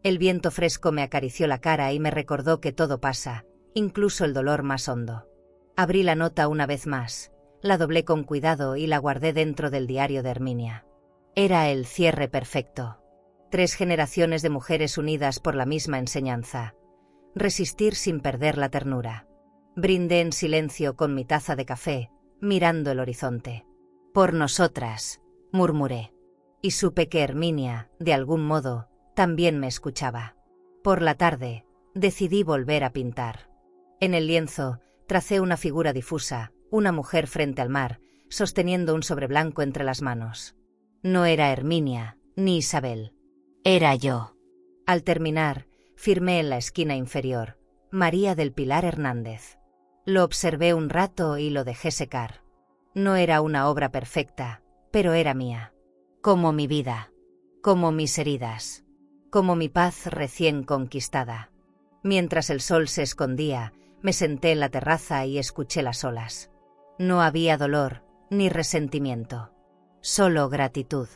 El viento fresco me acarició la cara y me recordó que todo pasa, incluso el dolor más hondo. Abrí la nota una vez más, la doblé con cuidado y la guardé dentro del diario de Herminia. Era el cierre perfecto. 3 generaciones de mujeres unidas por la misma enseñanza. Resistir sin perder la ternura. Brindé en silencio con mi taza de café, mirando el horizonte. Por nosotras, murmuré. Y supe que Herminia, de algún modo, también me escuchaba. Por la tarde, decidí volver a pintar. En el lienzo, tracé una figura difusa, una mujer frente al mar, sosteniendo un sobre blanco entre las manos. No era Herminia, ni Isabel. Era yo. Al terminar, firmé en la esquina inferior, María del Pilar Hernández. Lo observé un rato y lo dejé secar. No era una obra perfecta, pero era mía. Como mi vida. Como mis heridas. Como mi paz recién conquistada. Mientras el sol se escondía, me senté en la terraza y escuché las olas. No había dolor, ni resentimiento. Solo gratitud.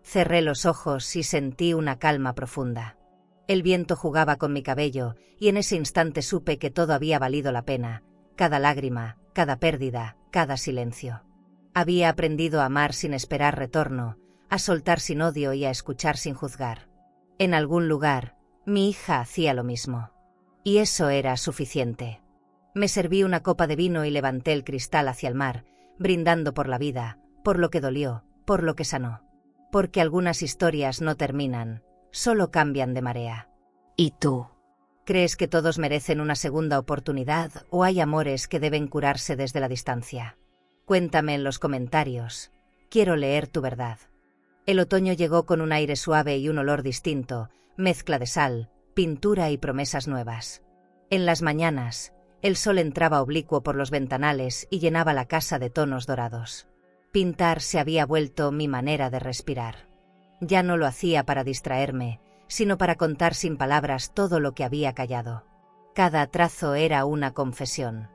Cerré los ojos y sentí una calma profunda. El viento jugaba con mi cabello y en ese instante supe que todo había valido la pena, cada lágrima, cada pérdida, cada silencio. Había aprendido a amar sin esperar retorno, a soltar sin odio y a escuchar sin juzgar. En algún lugar, mi hija hacía lo mismo. Y eso era suficiente. Me serví una copa de vino y levanté el cristal hacia el mar, brindando por la vida, por lo que dolió, por lo que sanó. Porque algunas historias no terminan, solo cambian de marea. ¿Y tú? ¿Crees que todos merecen una segunda oportunidad o hay amores que deben curarse desde la distancia? Cuéntame en los comentarios. Quiero leer tu verdad. El otoño llegó con un aire suave y un olor distinto, mezcla de sal, pintura y promesas nuevas. En las mañanas, el sol entraba oblicuo por los ventanales y llenaba la casa de tonos dorados. Pintar se había vuelto mi manera de respirar. Ya no lo hacía para distraerme, sino para contar sin palabras todo lo que había callado. Cada trazo era una confesión.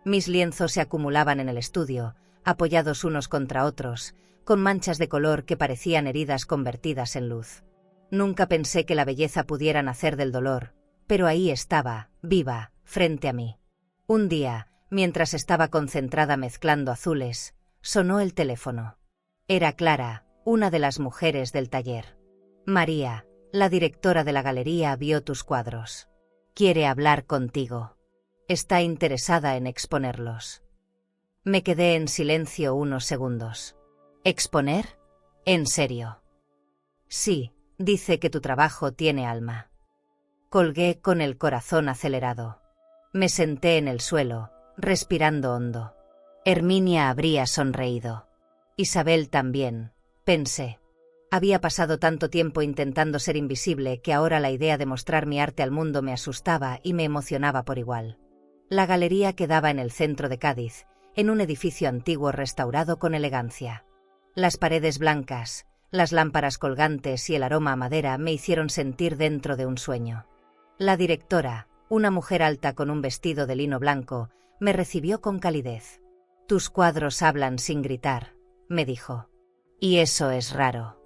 Mis lienzos se acumulaban en el estudio, apoyados unos contra otros, con manchas de color que parecían heridas convertidas en luz. Nunca pensé que la belleza pudiera nacer del dolor, pero ahí estaba, viva, frente a mí. Un día, mientras estaba concentrada mezclando azules, sonó el teléfono. Era Clara, una de las mujeres del taller. María, la directora de la galería, vio tus cuadros. Quiere hablar contigo. Está interesada en exponerlos. Me quedé en silencio unos segundos. ¿Exponer? ¿En serio? Sí, dice que tu trabajo tiene alma. Colgué con el corazón acelerado. Me senté en el suelo, respirando hondo. Herminia habría sonreído. Isabel también, pensé. Había pasado tanto tiempo intentando ser invisible que ahora la idea de mostrar mi arte al mundo me asustaba y me emocionaba por igual. La galería quedaba en el centro de Cádiz, en un edificio antiguo restaurado con elegancia. Las paredes blancas, las lámparas colgantes y el aroma a madera me hicieron sentir dentro de un sueño. La directora, una mujer alta con un vestido de lino blanco, me recibió con calidez. «Tus cuadros hablan sin gritar», me dijo. «Y eso es raro».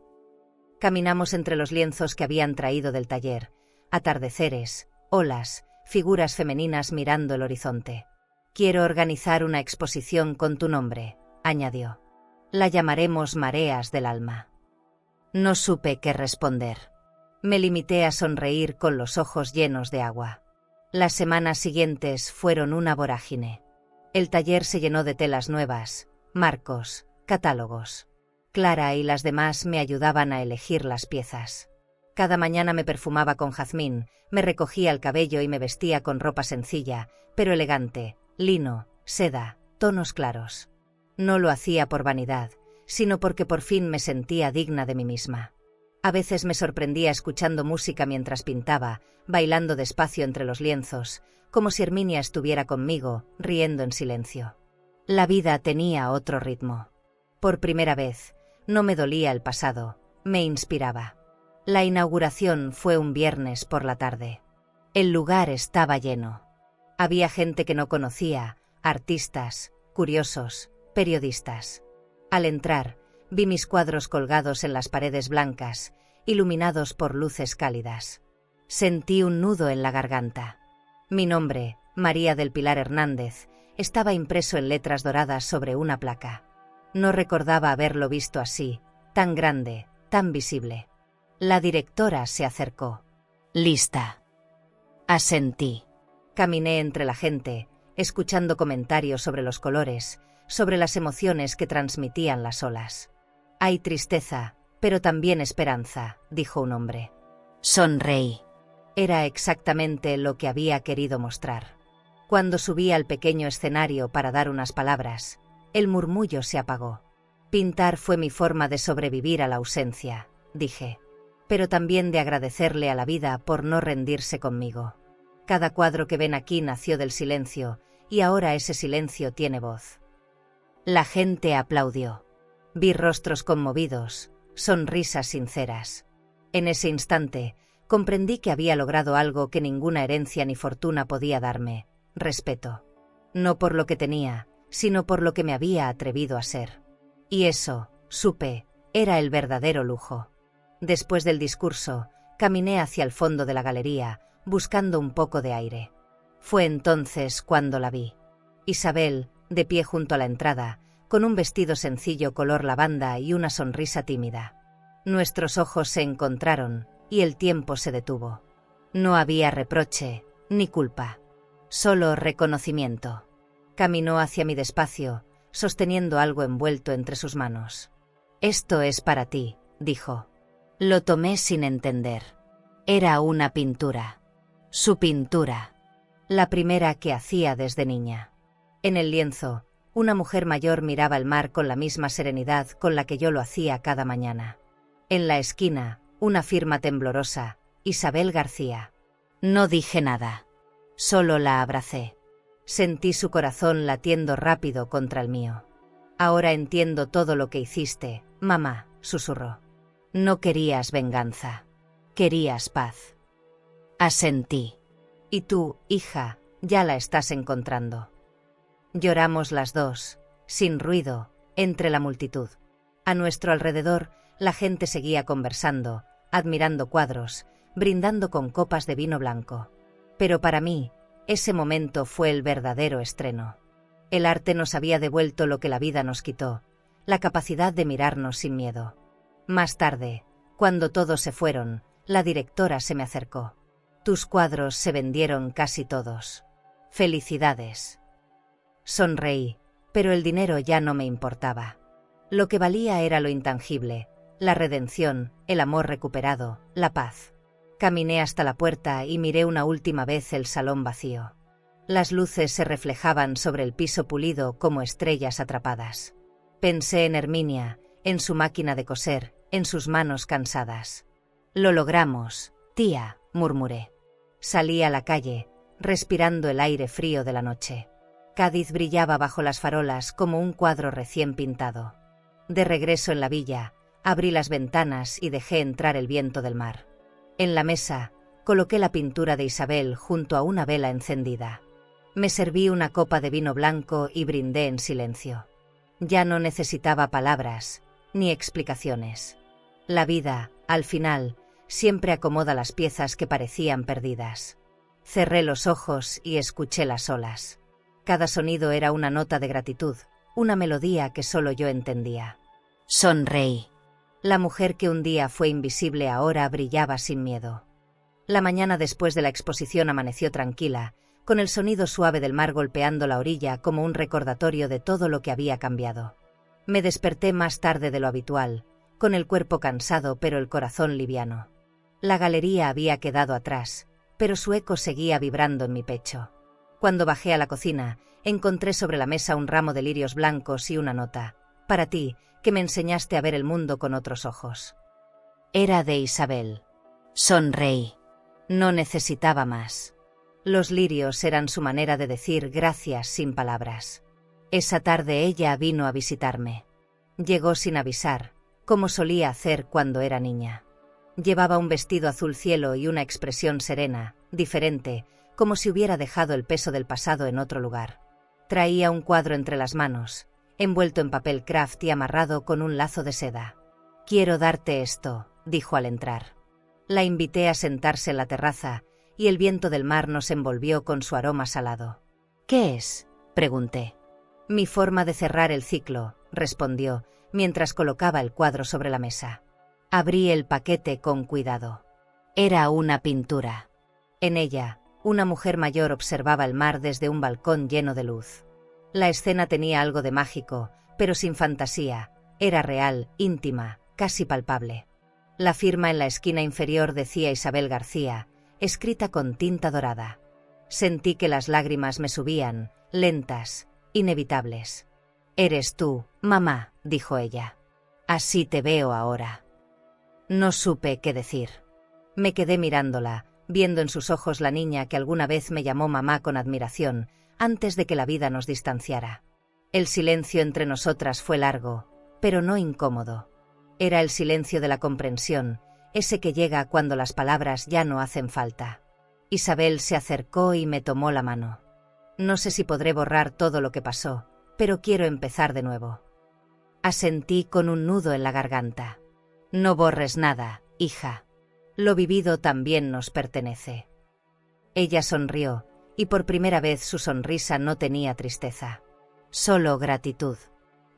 Caminamos entre los lienzos que habían traído del taller, atardeceres, olas, figuras femeninas mirando el horizonte. «Quiero organizar una exposición con tu nombre», añadió. «La llamaremos Mareas del Alma». No supe qué responder. Me limité a sonreír con los ojos llenos de agua. Las semanas siguientes fueron una vorágine. El taller se llenó de telas nuevas, marcos, catálogos. Clara y las demás me ayudaban a elegir las piezas. Cada mañana me perfumaba con jazmín, me recogía el cabello y me vestía con ropa sencilla, pero elegante, lino, seda, tonos claros. No lo hacía por vanidad, sino porque por fin me sentía digna de mí misma. A veces me sorprendía escuchando música mientras pintaba, bailando despacio entre los lienzos, como si Herminia estuviera conmigo, riendo en silencio. La vida tenía otro ritmo. Por primera vez, no me dolía el pasado, me inspiraba. La inauguración fue un viernes por la tarde. El lugar estaba lleno. Había gente que no conocía, artistas, curiosos, periodistas. Al entrar, vi mis cuadros colgados en las paredes blancas, iluminados por luces cálidas. Sentí un nudo en la garganta. Mi nombre, María del Pilar Hernández, estaba impreso en letras doradas sobre una placa. No recordaba haberlo visto así, tan grande, tan visible. La directora se acercó. «Lista». Asentí. Caminé entre la gente, escuchando comentarios sobre los colores, sobre las emociones que transmitían las olas. «Hay tristeza, pero también esperanza», dijo un hombre. Sonreí. Era exactamente lo que había querido mostrar. Cuando subí al pequeño escenario para dar unas palabras, el murmullo se apagó. «Pintar fue mi forma de sobrevivir a la ausencia», dije, «pero también de agradecerle a la vida por no rendirse conmigo. Cada cuadro que ven aquí nació del silencio, y ahora ese silencio tiene voz». La gente aplaudió. Vi rostros conmovidos, sonrisas sinceras. En ese instante, comprendí que había logrado algo que ninguna herencia ni fortuna podía darme: respeto. No por lo que tenía, sino por lo que me había atrevido a ser. Y eso, supe, era el verdadero lujo. Después del discurso, caminé hacia el fondo de la galería, buscando un poco de aire. Fue entonces cuando la vi. Isabel, de pie junto a la entrada, con un vestido sencillo color lavanda y una sonrisa tímida. Nuestros ojos se encontraron, y el tiempo se detuvo. No había reproche, ni culpa. Solo reconocimiento. Caminó hacia mí despacio, sosteniendo algo envuelto entre sus manos. «Esto es para ti», dijo. Lo tomé sin entender. Era una pintura. Su pintura. La primera que hacía desde niña. En el lienzo, una mujer mayor miraba el mar con la misma serenidad con la que yo lo hacía cada mañana. En la esquina, una firma temblorosa: Isabel García. No dije nada. Solo la abracé. Sentí su corazón latiendo rápido contra el mío. «Ahora entiendo todo lo que hiciste, mamá», susurró. «No querías venganza. Querías paz». Asentí. «Y tú, hija, ya la estás encontrando». Lloramos las dos, sin ruido, entre la multitud. A nuestro alrededor, la gente seguía conversando, admirando cuadros, brindando con copas de vino blanco. Pero para mí, ese momento fue el verdadero estreno. El arte nos había devuelto lo que la vida nos quitó: la capacidad de mirarnos sin miedo. Más tarde, cuando todos se fueron, la directora se me acercó. «Tus cuadros se vendieron casi todos. Felicidades». Sonreí, pero el dinero ya no me importaba. Lo que valía era lo intangible, La redención, el amor recuperado, la paz. Caminé hasta la puerta y miré una última vez el salón vacío. Las luces se reflejaban sobre el piso pulido como estrellas atrapadas. Pensé en Herminia, en su máquina de coser, en sus manos cansadas. «Lo logramos, tía», murmuré. Salí a la calle, respirando el aire frío de la noche. Cádiz brillaba bajo las farolas como un cuadro recién pintado. De regreso en la villa, abrí las ventanas y dejé entrar el viento del mar. En la mesa, coloqué la pintura de Isabel junto a una vela encendida. Me serví una copa de vino blanco y brindé en silencio. Ya no necesitaba palabras, ni explicaciones. La vida, al final, siempre acomoda las piezas que parecían perdidas. Cerré los ojos y escuché las olas. Cada sonido era una nota de gratitud, una melodía que solo yo entendía. Sonreí. La mujer que un día fue invisible ahora brillaba sin miedo. La mañana después de la exposición amaneció tranquila, con el sonido suave del mar golpeando la orilla como un recordatorio de todo lo que había cambiado. Me desperté más tarde de lo habitual, con el cuerpo cansado pero el corazón liviano. La galería había quedado atrás, pero su eco seguía vibrando en mi pecho. Cuando bajé a la cocina, encontré sobre la mesa un ramo de lirios blancos y una nota. «Para ti, que me enseñaste a ver el mundo con otros ojos». Era de Isabel. Sonreí. No necesitaba más. Los lirios eran su manera de decir gracias sin palabras. Esa tarde ella vino a visitarme. Llegó sin avisar, como solía hacer cuando era niña. Llevaba un vestido azul cielo y una expresión serena, diferente, como si hubiera dejado el peso del pasado en otro lugar. Traía un cuadro entre las manos, envuelto en papel craft y amarrado con un lazo de seda. «Quiero darte esto», dijo al entrar. La invité a sentarse en la terraza, y el viento del mar nos envolvió con su aroma salado. «¿Qué es?», pregunté. «Mi forma de cerrar el ciclo», respondió, mientras colocaba el cuadro sobre la mesa. Abrí el paquete con cuidado. Era una pintura. En ella, una mujer mayor observaba el mar desde un balcón lleno de luz. La escena tenía algo de mágico, pero sin fantasía. Era real, íntima, casi palpable. La firma en la esquina inferior decía Isabel García, escrita con tinta dorada. Sentí que las lágrimas me subían, lentas, inevitables. «Eres tú, mamá», dijo ella. «Así te veo ahora». No supe qué decir. Me quedé mirándola, viendo en sus ojos la niña que alguna vez me llamó mamá con admiración, antes de que la vida nos distanciara. El silencio entre nosotras fue largo, pero no incómodo. Era el silencio de la comprensión, ese que llega cuando las palabras ya no hacen falta. Isabel se acercó y me tomó la mano. «No sé si podré borrar todo lo que pasó, pero quiero empezar de nuevo». Asentí con un nudo en la garganta. «No borres nada, hija. Lo vivido también nos pertenece». Ella sonrió, y por primera vez su sonrisa no tenía tristeza. Solo gratitud.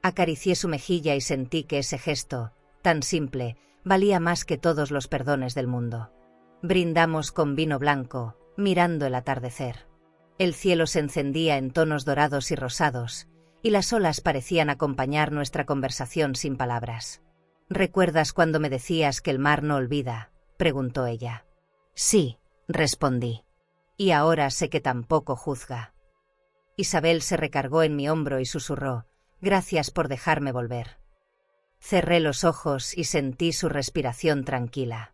Acaricié su mejilla y sentí que ese gesto, tan simple, valía más que todos los perdones del mundo. Brindamos con vino blanco, mirando el atardecer. El cielo se encendía en tonos dorados y rosados, y las olas parecían acompañar nuestra conversación sin palabras. «¿Recuerdas cuando me decías que el mar no olvida?», preguntó ella. «Sí», respondí. «Y ahora sé que tampoco juzga». Isabel se recargó en mi hombro y susurró, «Gracias por dejarme volver». Cerré los ojos y sentí su respiración tranquila.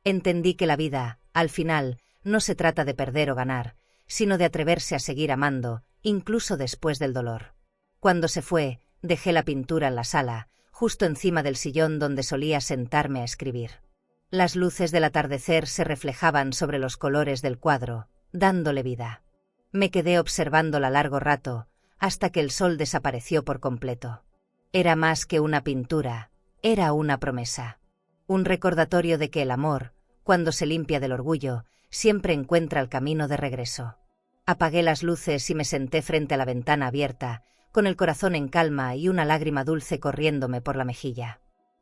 Entendí que la vida, al final, no se trata de perder o ganar, sino de atreverse a seguir amando, incluso después del dolor. Cuando se fue, dejé la pintura en la sala, justo encima del sillón donde solía sentarme a escribir. Las luces del atardecer se reflejaban sobre los colores del cuadro, dándole vida. Me quedé observándola largo rato, hasta que el sol desapareció por completo. Era más que una pintura, era una promesa. Un recordatorio de que el amor, cuando se limpia del orgullo, siempre encuentra el camino de regreso. Apagué las luces y me senté frente a la ventana abierta, con el corazón en calma y una lágrima dulce corriéndome por la mejilla.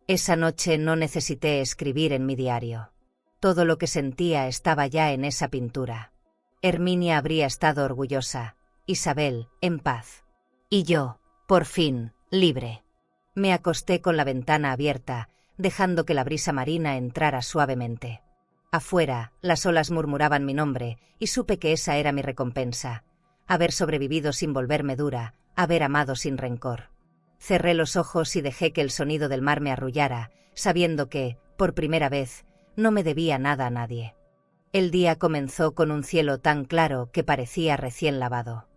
Esa noche no necesité escribir en mi diario. Todo lo que sentía estaba ya en esa pintura. Herminia habría estado orgullosa, Isabel, en paz. Y yo, por fin, libre. Me acosté con la ventana abierta, dejando que la brisa marina entrara suavemente. Afuera, las olas murmuraban mi nombre, y supe que esa era mi recompensa: haber sobrevivido sin volverme dura, haber amado sin rencor. Cerré los ojos y dejé que el sonido del mar me arrullara, sabiendo que, por primera vez, no me debía nada a nadie. El día comenzó con un cielo tan claro que parecía recién lavado.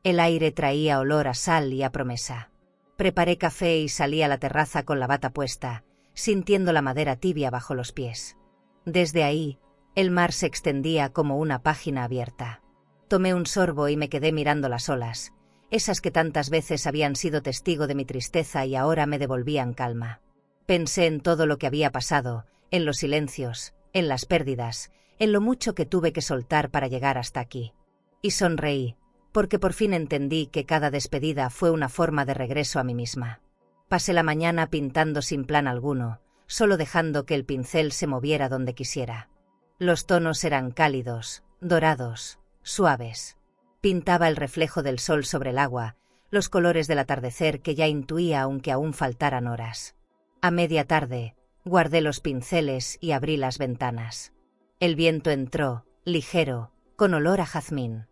El aire traía olor a sal y a promesa. Preparé café y salí a la terraza con la bata puesta, sintiendo la madera tibia bajo los pies. Desde ahí, el mar se extendía como una página abierta. Tomé un sorbo y me quedé mirando las olas, esas que tantas veces habían sido testigo de mi tristeza y ahora me devolvían calma. Pensé en todo lo que había pasado, en los silencios, en las pérdidas, en lo mucho que tuve que soltar para llegar hasta aquí. Y sonreí, porque por fin entendí que cada despedida fue una forma de regreso a mí misma. Pasé la mañana pintando sin plan alguno, solo dejando que el pincel se moviera donde quisiera. Los tonos eran cálidos, dorados, suaves. Pintaba el reflejo del sol sobre el agua, los colores del atardecer que ya intuía aunque aún faltaran horas. A media tarde, guardé los pinceles y abrí las ventanas. El viento entró, ligero, con olor a jazmín.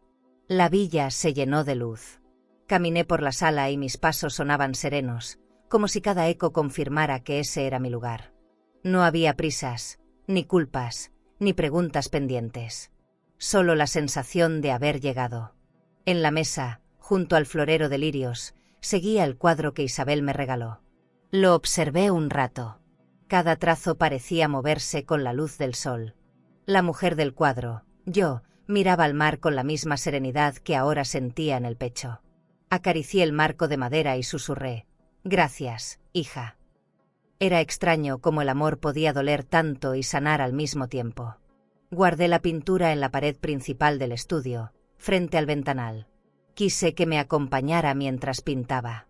La villa se llenó de luz. Caminé por la sala y mis pasos sonaban serenos, como si cada eco confirmara que ese era mi lugar. No había prisas, ni culpas, ni preguntas pendientes. Solo la sensación de haber llegado. En la mesa, junto al florero de lirios, seguía el cuadro que Isabel me regaló. Lo observé un rato. Cada trazo parecía moverse con la luz del sol. La mujer del cuadro, yo, miraba al mar con la misma serenidad que ahora sentía en el pecho. Acaricié el marco de madera y susurré: «Gracias, hija». Era extraño cómo el amor podía doler tanto y sanar al mismo tiempo. Guardé la pintura en la pared principal del estudio, frente al ventanal. Quise que me acompañara mientras pintaba.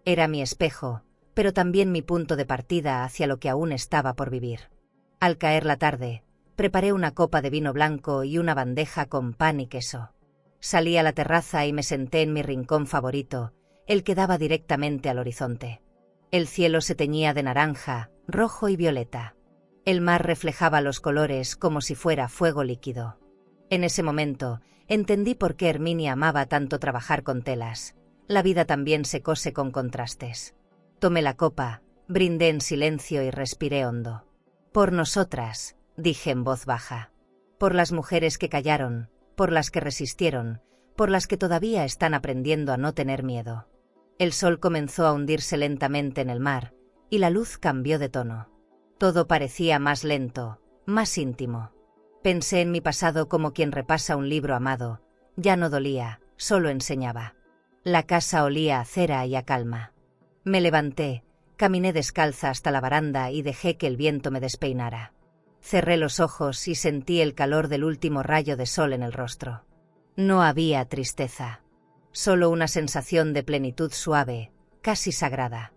Era mi espejo, pero también mi punto de partida hacia lo que aún estaba por vivir. Al caer la tarde, preparé una copa de vino blanco y una bandeja con pan y queso. Salí a la terraza y me senté en mi rincón favorito, el que daba directamente al horizonte. El cielo se teñía de naranja, rojo y violeta. El mar reflejaba los colores como si fuera fuego líquido. En ese momento, entendí por qué Herminia amaba tanto trabajar con telas. La vida también se cose con contrastes. Tomé la copa, brindé en silencio y respiré hondo. Por nosotras, dije en voz baja. Por las mujeres que callaron, por las que resistieron, por las que todavía están aprendiendo a no tener miedo. El sol comenzó a hundirse lentamente en el mar, y la luz cambió de tono. Todo parecía más lento, más íntimo. Pensé en mi pasado como quien repasa un libro amado. Ya no dolía, solo enseñaba. La casa olía a cera y a calma. Me levanté, caminé descalza hasta la baranda y dejé que el viento me despeinara. Cerré los ojos y sentí el calor del último rayo de sol en el rostro. No había tristeza. Solo una sensación de plenitud suave, casi sagrada.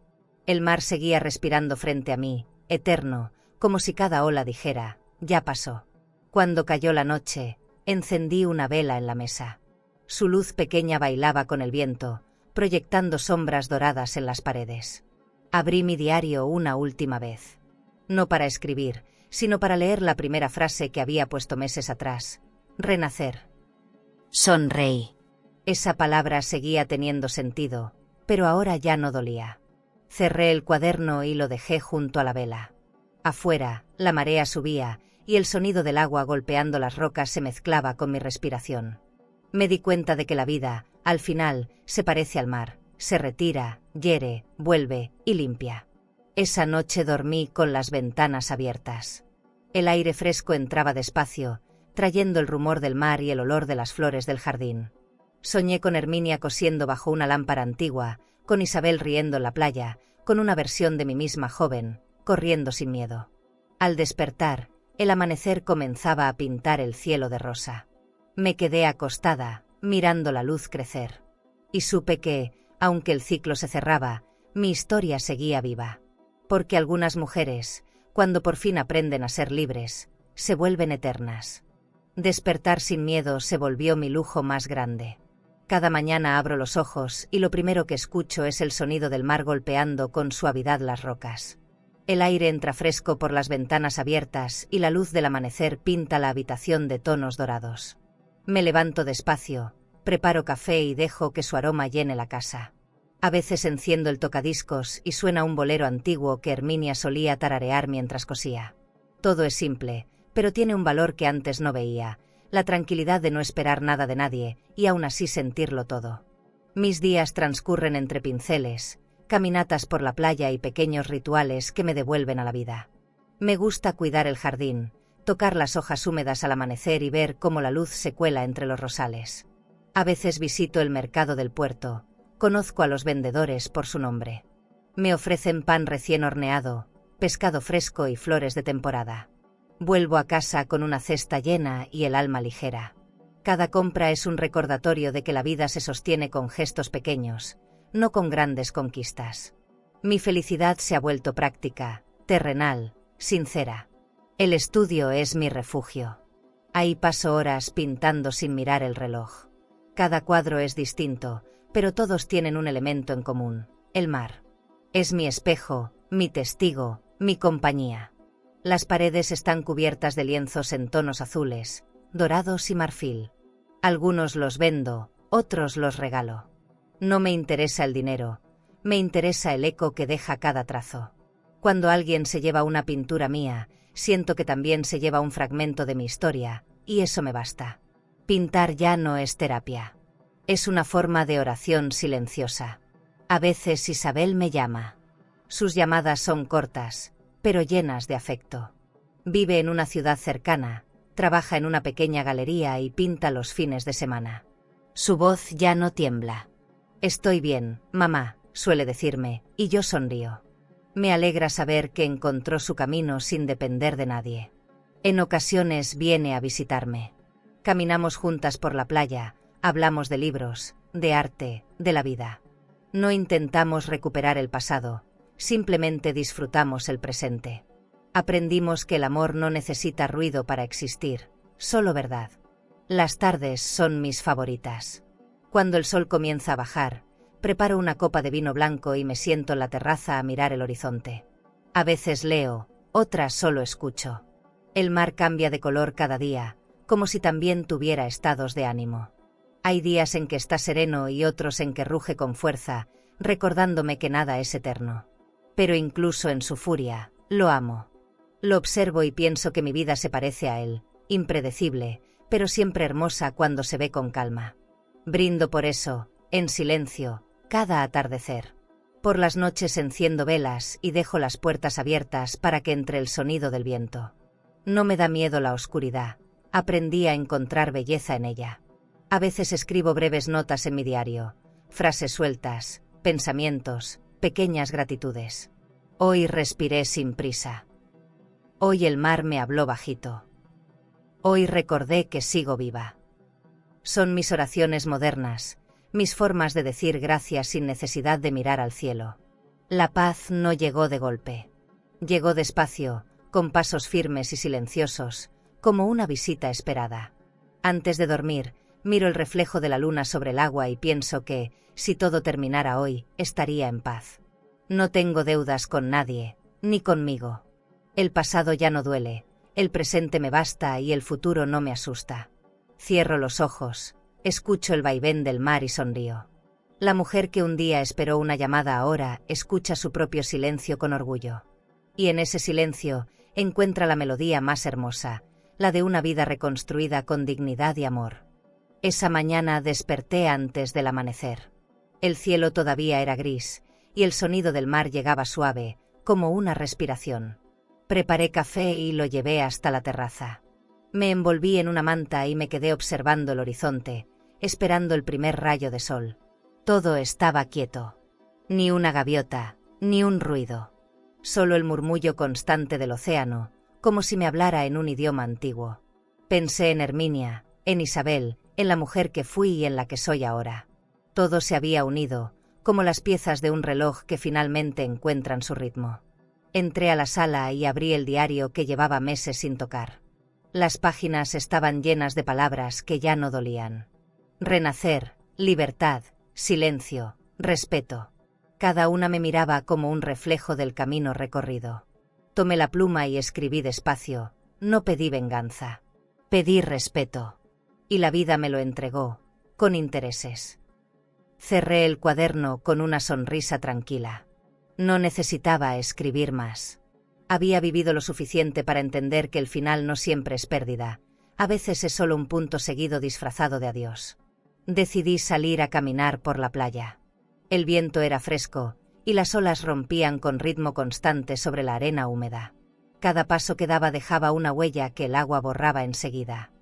El mar seguía respirando frente a mí, eterno, como si cada ola dijera: ya pasó. Cuando cayó la noche, encendí una vela en la mesa. Su luz pequeña bailaba con el viento, proyectando sombras doradas en las paredes. Abrí mi diario una última vez. No para escribir, sino para leer la primera frase que había puesto meses atrás: renacer. Sonreí. Esa palabra seguía teniendo sentido, pero ahora ya no dolía. Cerré el cuaderno y lo dejé junto a la vela. Afuera, la marea subía, y el sonido del agua golpeando las rocas se mezclaba con mi respiración. Me di cuenta de que la vida, al final, se parece al mar, se retira, hiere, vuelve y limpia. Esa noche dormí con las ventanas abiertas. El aire fresco entraba despacio, trayendo el rumor del mar y el olor de las flores del jardín. Soñé con Herminia cosiendo bajo una lámpara antigua, con Isabel riendo en la playa, con una versión de mí misma joven, corriendo sin miedo. Al despertar, el amanecer comenzaba a pintar el cielo de rosa. Me quedé acostada, mirando la luz crecer. Y supe que, aunque el ciclo se cerraba, mi historia seguía viva. Porque algunas mujeres, cuando por fin aprenden a ser libres, se vuelven eternas. Despertar sin miedo se volvió mi lujo más grande. Cada mañana abro los ojos y lo primero que escucho es el sonido del mar golpeando con suavidad las rocas. El aire entra fresco por las ventanas abiertas y la luz del amanecer pinta la habitación de tonos dorados. Me levanto despacio, preparo café y dejo que su aroma llene la casa. A veces enciendo el tocadiscos y suena un bolero antiguo que Herminia solía tararear mientras cosía. Todo es simple, pero tiene un valor que antes no veía, la tranquilidad de no esperar nada de nadie y aún así sentirlo todo. Mis días transcurren entre pinceles, caminatas por la playa y pequeños rituales que me devuelven a la vida. Me gusta cuidar el jardín, tocar las hojas húmedas al amanecer y ver cómo la luz se cuela entre los rosales. A veces visito el mercado del puerto, conozco a los vendedores por su nombre. Me ofrecen pan recién horneado, pescado fresco y flores de temporada. Vuelvo a casa con una cesta llena y el alma ligera. Cada compra es un recordatorio de que la vida se sostiene con gestos pequeños, no con grandes conquistas. Mi felicidad se ha vuelto práctica, terrenal, sincera. El estudio es mi refugio. Ahí paso horas pintando sin mirar el reloj. Cada cuadro es distinto, pero todos tienen un elemento en común: el mar. Es mi espejo, mi testigo, mi compañía. Las paredes están cubiertas de lienzos en tonos azules, dorados y marfil. Algunos los vendo, otros los regalo. No me interesa el dinero, me interesa el eco que deja cada trazo. Cuando alguien se lleva una pintura mía, siento que también se lleva un fragmento de mi historia, y eso me basta. Pintar ya no es terapia. Es una forma de oración silenciosa. A veces Isabel me llama. Sus llamadas son cortas, pero llenas de afecto. Vive en una ciudad cercana, trabaja en una pequeña galería y pinta los fines de semana. Su voz ya no tiembla. Estoy bien, mamá, suele decirme, y yo sonrío. Me alegra saber que encontró su camino sin depender de nadie. En ocasiones viene a visitarme. Caminamos juntas por la playa, hablamos de libros, de arte, de la vida. No intentamos recuperar el pasado, simplemente disfrutamos el presente. Aprendimos que el amor no necesita ruido para existir, solo verdad. Las tardes son mis favoritas. Cuando el sol comienza a bajar, preparo una copa de vino blanco y me siento en la terraza a mirar el horizonte. A veces leo, otras solo escucho. El mar cambia de color cada día, como si también tuviera estados de ánimo. Hay días en que está sereno y otros en que ruge con fuerza, recordándome que nada es eterno. Pero incluso en su furia, lo amo. Lo observo y pienso que mi vida se parece a él, impredecible, pero siempre hermosa cuando se ve con calma. Brindo por eso, en silencio, cada atardecer. Por las noches enciendo velas y dejo las puertas abiertas para que entre el sonido del viento. No me da miedo la oscuridad, aprendí a encontrar belleza en ella. A veces escribo breves notas en mi diario, frases sueltas, pensamientos, pequeñas gratitudes. Hoy respiré sin prisa. Hoy el mar me habló bajito. Hoy recordé que sigo viva. Son mis oraciones modernas, mis formas de decir gracias sin necesidad de mirar al cielo. La paz no llegó de golpe. Llegó despacio, con pasos firmes y silenciosos, como una visita esperada. Antes de dormir, miro el reflejo de la luna sobre el agua y pienso que, si todo terminara hoy, estaría en paz. No tengo deudas con nadie, ni conmigo. El pasado ya no duele, el presente me basta y el futuro no me asusta. Cierro los ojos, escucho el vaivén del mar y sonrío. La mujer que un día esperó una llamada ahora escucha su propio silencio con orgullo. Y en ese silencio encuentra la melodía más hermosa, la de una vida reconstruida con dignidad y amor. Esa mañana desperté antes del amanecer. El cielo todavía era gris, y el sonido del mar llegaba suave, como una respiración. Preparé café y lo llevé hasta la terraza. Me envolví en una manta y me quedé observando el horizonte, esperando el primer rayo de sol. Todo estaba quieto. Ni una gaviota, ni un ruido. Solo el murmullo constante del océano, como si me hablara en un idioma antiguo. Pensé en Herminia, en Isabel, en la mujer que fui y en la que soy ahora. Todo se había unido, como las piezas de un reloj que finalmente encuentran su ritmo. Entré a la sala y abrí el diario que llevaba meses sin tocar. Las páginas estaban llenas de palabras que ya no dolían. Renacer, libertad, silencio, respeto. Cada una me miraba como un reflejo del camino recorrido. Tomé la pluma y escribí despacio: no pedí venganza. Pedí respeto. Y la vida me lo entregó, con intereses. Cerré el cuaderno con una sonrisa tranquila. No necesitaba escribir más. Había vivido lo suficiente para entender que el final no siempre es pérdida. A veces es solo un punto seguido disfrazado de adiós. Decidí salir a caminar por la playa. El viento era fresco, y las olas rompían con ritmo constante sobre la arena húmeda. Cada paso que daba dejaba una huella que el agua borraba enseguida.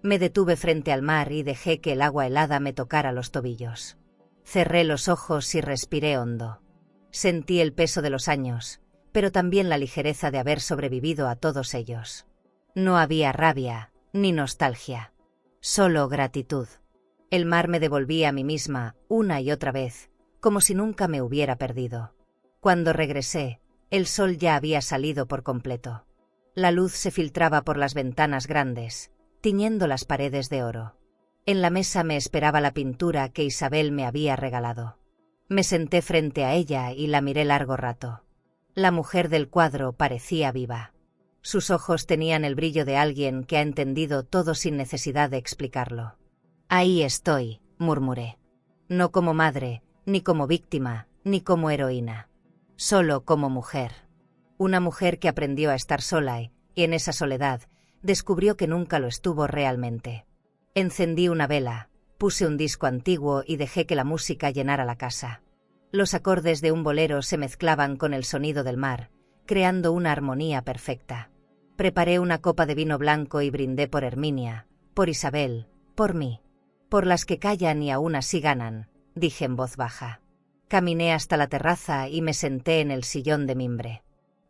Me detuve frente al mar y dejé que el agua helada me tocara los tobillos. Cerré los ojos y respiré hondo. Sentí el peso de los años, pero también la ligereza de haber sobrevivido a todos ellos. No había rabia, ni nostalgia. Solo gratitud. El mar me devolvía a mí misma, una y otra vez, como si nunca me hubiera perdido. Cuando regresé, el sol ya había salido por completo. La luz se filtraba por las ventanas grandes, tiñendo las paredes de oro. En la mesa me esperaba la pintura que Isabel me había regalado. Me senté frente a ella y la miré largo rato. La mujer del cuadro parecía viva. Sus ojos tenían el brillo de alguien que ha entendido todo sin necesidad de explicarlo. Ahí estoy, murmuré. No como madre, ni como víctima, ni como heroína. Solo como mujer. Una mujer que aprendió a estar sola y, en esa soledad, descubrió que nunca lo estuvo realmente. Encendí una vela, puse un disco antiguo y dejé que la música llenara la casa. Los acordes de un bolero se mezclaban con el sonido del mar, creando una armonía perfecta. Preparé una copa de vino blanco y brindé por Herminia, por Isabel, por mí. Por las que callan y aún así ganan, dije en voz baja. Caminé hasta la terraza y me senté en el sillón de mimbre.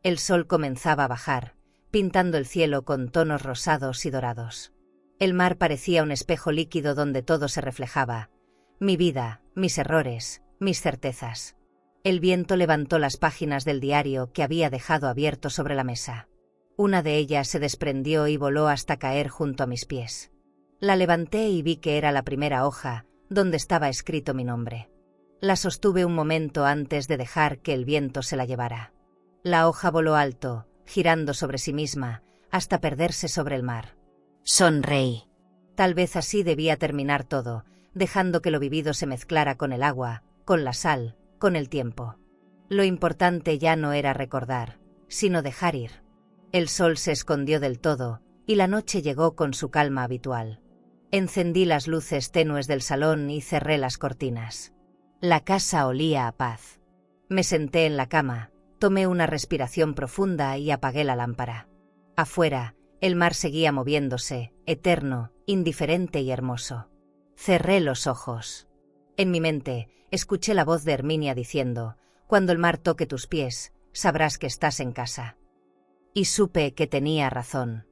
El sol comenzaba a bajar, pintando el cielo con tonos rosados y dorados. El mar parecía un espejo líquido donde todo se reflejaba. Mi vida, mis errores, mis certezas. El viento levantó las páginas del diario que había dejado abierto sobre la mesa. Una de ellas se desprendió y voló hasta caer junto a mis pies. La levanté y vi que era la primera hoja, donde estaba escrito mi nombre. La sostuve un momento antes de dejar que el viento se la llevara. La hoja voló alto, girando sobre sí misma, hasta perderse sobre el mar. Sonreí. Tal vez así debía terminar todo, dejando que lo vivido se mezclara con el agua, con la sal, con el tiempo. Lo importante ya no era recordar, sino dejar ir. El sol se escondió del todo, y la noche llegó con su calma habitual. Encendí las luces tenues del salón y cerré las cortinas. La casa olía a paz. Me senté en la cama, tomé una respiración profunda y apagué la lámpara. Afuera, el mar seguía moviéndose, eterno, indiferente y hermoso. Cerré los ojos. En mi mente, escuché la voz de Herminia diciendo: «Cuando el mar toque tus pies, sabrás que estás en casa». Y supe que tenía razón.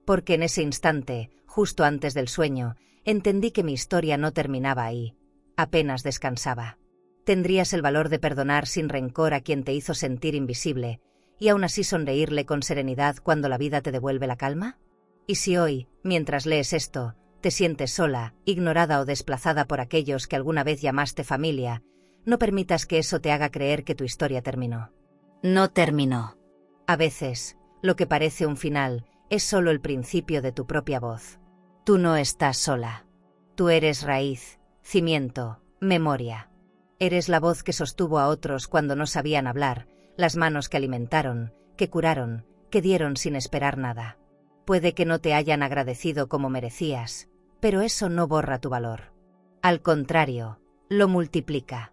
Porque en ese instante, justo antes del sueño, entendí que mi historia no terminaba ahí. Apenas descansaba. Tendrías el valor de perdonar sin rencor a quien te hizo sentir invisible, y aún así sonreírle con serenidad cuando la vida te devuelve la calma. ¿Y si hoy, mientras lees esto, te sientes sola, ignorada o desplazada por aquellos que alguna vez llamaste familia, no permitas que eso te haga creer que tu historia terminó. No terminó. A veces, lo que parece un final es solo el principio de tu propia voz. Tú no estás sola. Tú eres raíz, cimiento, memoria. Eres la voz que sostuvo a otros cuando no sabían hablar, las manos que alimentaron, que curaron, que dieron sin esperar nada. Puede que no te hayan agradecido como merecías, pero eso no borra tu valor. Al contrario, lo multiplica.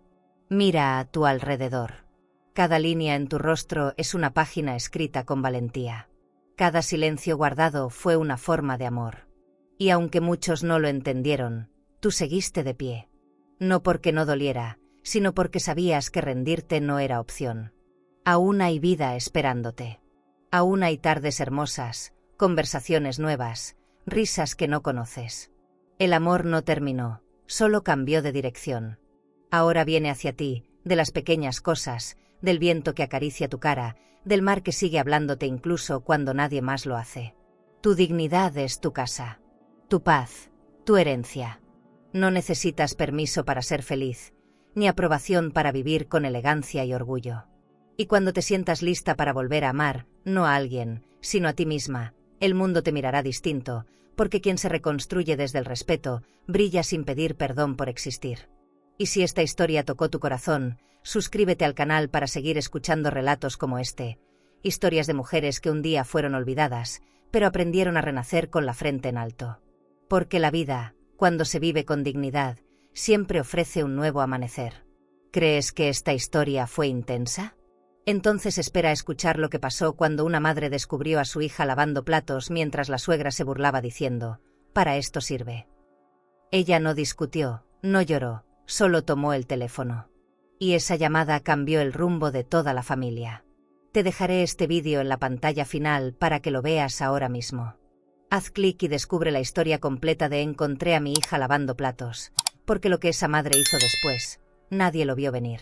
Mira a tu alrededor. Cada línea en tu rostro es una página escrita con valentía. Cada silencio guardado fue una forma de amor. Y aunque muchos no lo entendieron, tú seguiste de pie. No porque no doliera, sino porque sabías que rendirte no era opción. Aún hay vida esperándote. Aún hay tardes hermosas, conversaciones nuevas, risas que no conoces. El amor no terminó, solo cambió de dirección. Ahora viene hacia ti, de las pequeñas cosas, del viento que acaricia tu cara, del mar que sigue hablándote incluso cuando nadie más lo hace. Tu dignidad es tu casa, tu paz, tu herencia. No necesitas permiso para ser feliz, ni aprobación para vivir con elegancia y orgullo. Y cuando te sientas lista para volver a amar, no a alguien, sino a ti misma. El mundo te mirará distinto, porque quien se reconstruye desde el respeto, brilla sin pedir perdón por existir. Y si esta historia tocó tu corazón, suscríbete al canal para seguir escuchando relatos como este. Historias de mujeres que un día fueron olvidadas, pero aprendieron a renacer con la frente en alto. Porque la vida, cuando se vive con dignidad, siempre ofrece un nuevo amanecer. ¿Crees que esta historia fue intensa? Entonces espera a escuchar lo que pasó cuando una madre descubrió a su hija lavando platos mientras la suegra se burlaba diciendo: «Para esto sirve». Ella no discutió, no lloró, solo tomó el teléfono. Y esa llamada cambió el rumbo de toda la familia. Te dejaré este vídeo en la pantalla final para que lo veas ahora mismo. Haz clic y descubre la historia completa de Encontré a mi hija lavando platos, porque lo que esa madre hizo después, nadie lo vio venir.